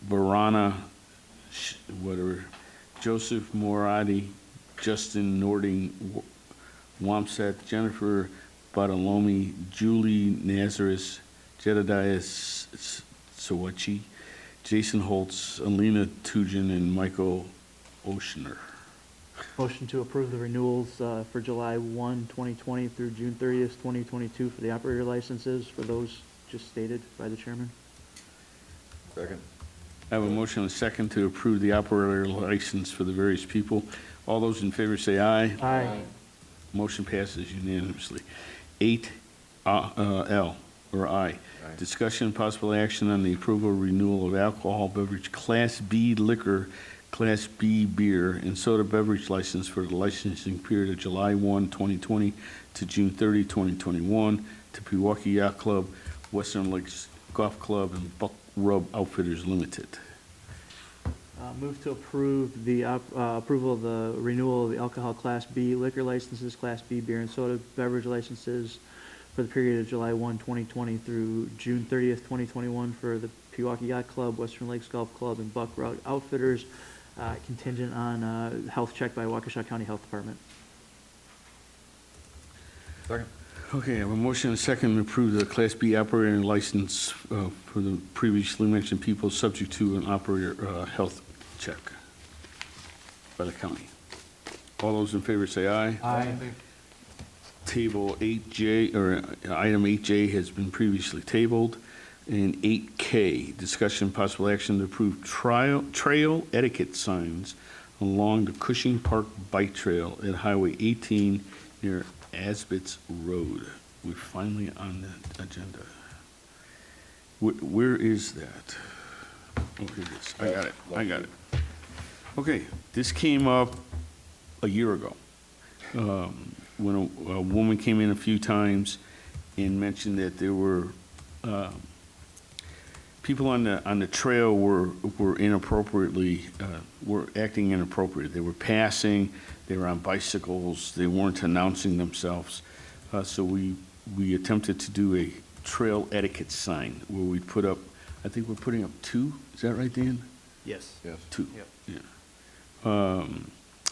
Barana, whatever, Joseph Moradi, Justin Nording, Wamsat, Jennifer Badalomi, Julie Nazareth, Jedediah Sawachi, Jason Holtz, Alina Tujan, and Michael Oshner. Motion to approve the renewals for July 1, 2020 through June 30th, 2022 for the operator licenses for those just stated by the chairman. Second. I have a motion and a second to approve the operator license for the various people. All those in favor say aye. Aye. Motion passes unanimously. 8L, or I. Discussion and possible action on the approval or renewal of alcohol beverage Class B liquor, Class B beer, and soda beverage license for the licensing period of July 1, 2020 to June 30, 2021 to Pewaukee Yacht Club, Western Lakes Golf Club, and Buck Rub Outfitters Limited. Move to approve the approval of the renewal of the alcohol Class B liquor licenses, Class B beer and soda beverage licenses for the period of July 1, 2020 through June 30th, 2021 for the Pewaukee Yacht Club, Western Lakes Golf Club, and Buck Rub Outfitters, contingent on health check by Waukesha County Health Department. Second. Okay, I have a motion and a second to approve the Class B operating license for the previously mentioned people, subject to an operator health check by the county. All those in favor say aye. Aye. Table 8J, or item 8J has been previously tabled. And 8K, discussion and possible action to approve trail etiquette signs along the Cushing Park Bike Trail at Highway 18 near Asbitts Road. We're finally on the agenda. Where is that? Oh, here it is. I got it. Okay, this came up a year ago. When a woman came in a few times and mentioned that there were people on the trail were inappropriately, were acting inappropriate. They were passing, they were on bicycles, they weren't announcing themselves. So we attempted to do a trail etiquette sign where we'd put up, I think we're putting up 2, is that right, Dan? Yes. Yes. 2, Yep. yeah.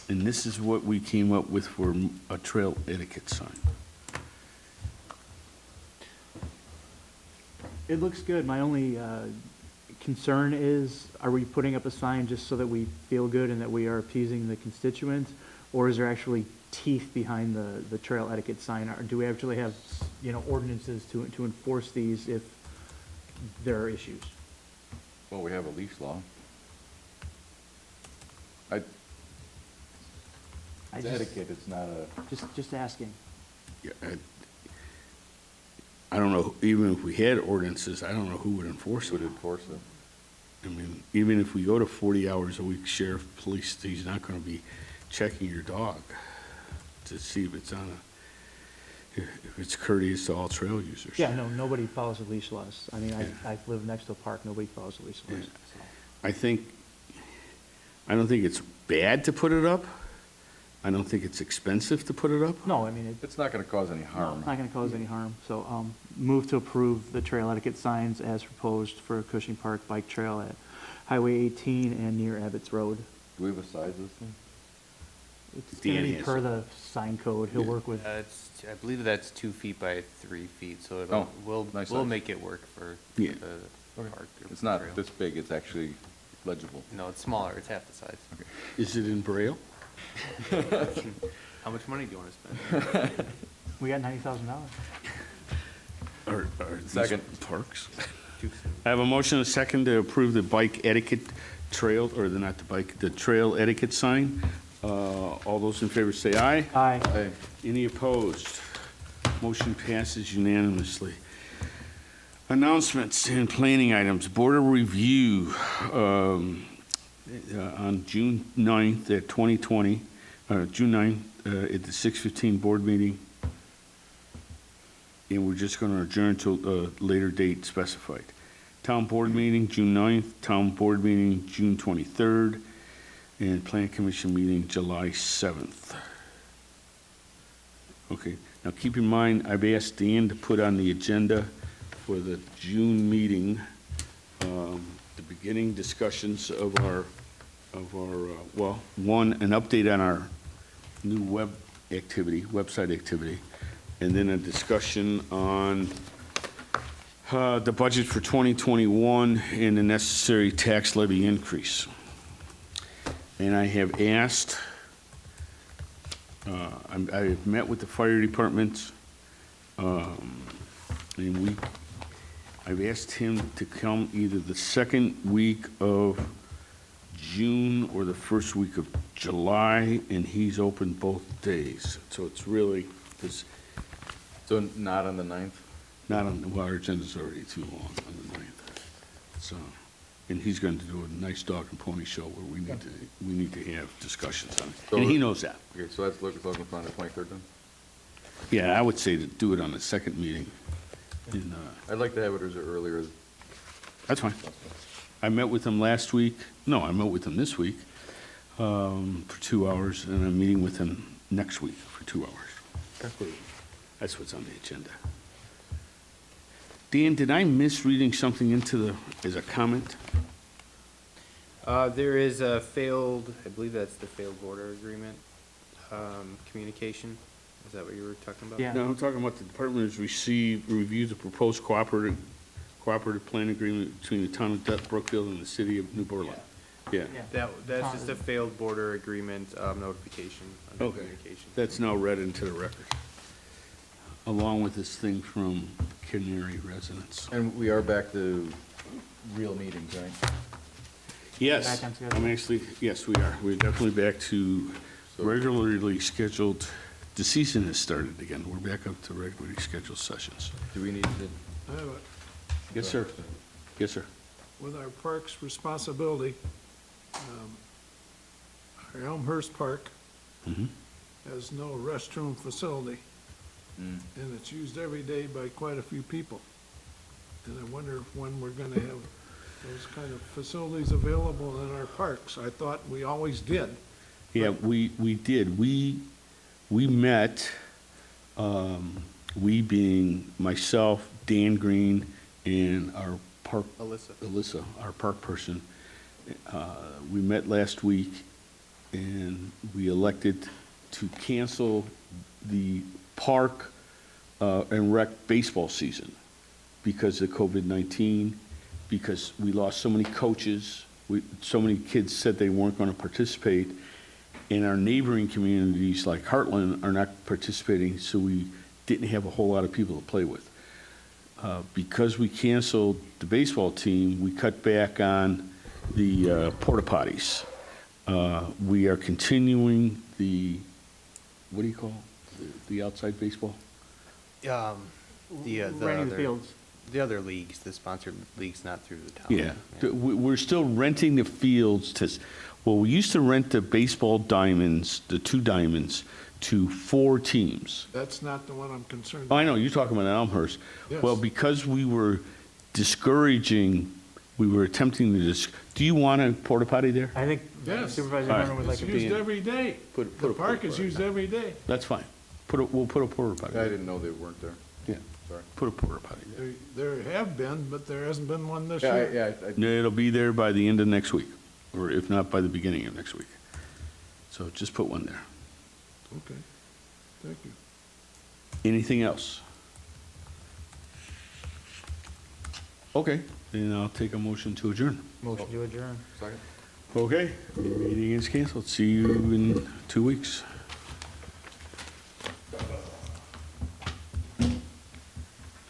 And this is what we came up with for a trail etiquette sign. It looks good. My only concern is, are we putting up a sign just so that we feel good and that we are appeasing the constituents? Or is there actually teeth behind the trail etiquette sign? Or do we actually have, ordinances to enforce these if there are issues? Well, we have a leash law. It's etiquette, it's not a. Just asking. Yeah, I don't know, even if we had ordinances, I don't know who would enforce it. I mean, even if we go to 40 hours a week, sheriff, police, he's not gonna be checking your dog to see if it's if it's courteous to all trail users. Yeah, no, nobody follows the leash laws. I mean, I live next to a park, nobody follows the leash laws. I don't think it's bad to put it up. I don't think it's expensive to put it up. No, I mean, It's not gonna cause any harm. It's not going to cause any harm. So move to approve the trail etiquette signs as proposed for Cushing Park Bike Trail at Highway 18 and near Abbott's Road. Do we have a size of this thing? It's gonna be Dan has per it. the sign code. He'll work with, I believe that's 2 feet by 3 feet, so Oh, we'll nice we'll size. make it work for Yeah. the park. or It's not trail. this big, it's actually legible. No, it's smaller, it's half the size. Is it in Braille? How much money do you want to spend? we got $90,000. Or these Second. parks? Too soon. I have a motion and a second to approve the bike etiquette trail, or the trail etiquette sign. All those in favor say aye. Aye. Hey, Any opposed? Motion passes unanimously. Announcements and planning items. Board of Review on June 9th at 2020, June 9th at the 6:15 board meeting. And we're just going to adjourn to a later date specified. Town Board meeting, June 9th. Town Board meeting, June 23rd. And Plan Commission meeting, July 7th. Okay, now keep in mind, I've asked Dan to put on the agenda for the June meeting, the beginning discussions of our, well, one, an update on our new website activity, and then a discussion on the budget for 2021 and the necessary tax levy increase. And I have asked, I've met with the fire department, and I've asked him to come either the second week of June or the first week of July, and he's open both days. So it's really, So not on the 9th? not on, well, our agenda's already too long on the 9th. So, and he's going to do a nice dog and pony show where we need to have discussions on it. So And he knows that. Okay, so that's looking for on the 23rd then? Yeah, I would say to do it on the second meeting. in, I'd like to have it as earlier as That's fine. I met with him last week. No, I met with him this week for 2 hours, and I'm meeting with him next week for 2 hours. That's what's on the agenda. Dan, did I miss reading something as a comment? There is a failed, I believe that's the failed border agreement, communication. Is that what you were talking about? Yeah. No, I'm talking about the department has reviewed the proposed cooperative plan agreement between the town of Brookfield and the city of New Portland. Yeah. That's just a failed border agreement notification under Okay. communication. That's now read into the record, along with this thing from Canary residents. And we are back to real meetings, right? Yes, Back on schedule. I'm actually, yes, we are. We're definitely back to regularly scheduled, the season has started again. We're back up to regularly scheduled sessions. Do we need to? I have a- Yes, sir. Yes, sir. With our parks responsibility, our Elmhurst Park Mhm. has no restroom facility, and it's used every day by quite a few people. And I wonder when we're gonna have those kind of facilities available in our parks. I thought we always did. Yeah, we did. We met, we being myself, Dan Green, and our park. Alyssa, our park person. We met last week, and we elected to cancel the park and rec baseball season because of COVID-19, because we lost so many coaches, so many kids said they weren't going to participate, and our neighboring communities like Heartland are not participating, so we didn't have a whole lot of people to play with. Because we canceled the baseball team, we cut back on the porta potties. We are continuing what do you call the outside baseball? Renting the fields. The other leagues, the sponsored leagues, not through the town. Yeah, we're still renting the fields well, we used to rent the baseball diamonds, the 2 diamonds, to 4 teams. That's not the one I'm concerned Oh, about. I know, you're talking about Elmhurst. Yes. Well, because we were attempting to do you want a porta potty there? I think Yes. Supervisor All right. Norman would like It's to used be. every day. Put The a park porta is potty. used every day. That's fine. We'll put a porta potty I there. didn't know they weren't there. Yeah, Sorry. put a porta potty there. There have been, but there hasn't been one this Yeah, year. No, it'll be there by the end of next week, or if not, by the beginning of next week. So just put one there. Okay, thank you. Anything else? Okay, then I'll take a motion to adjourn. Motion to adjourn. Second. Okay, meeting is canceled. See you in 2 weeks.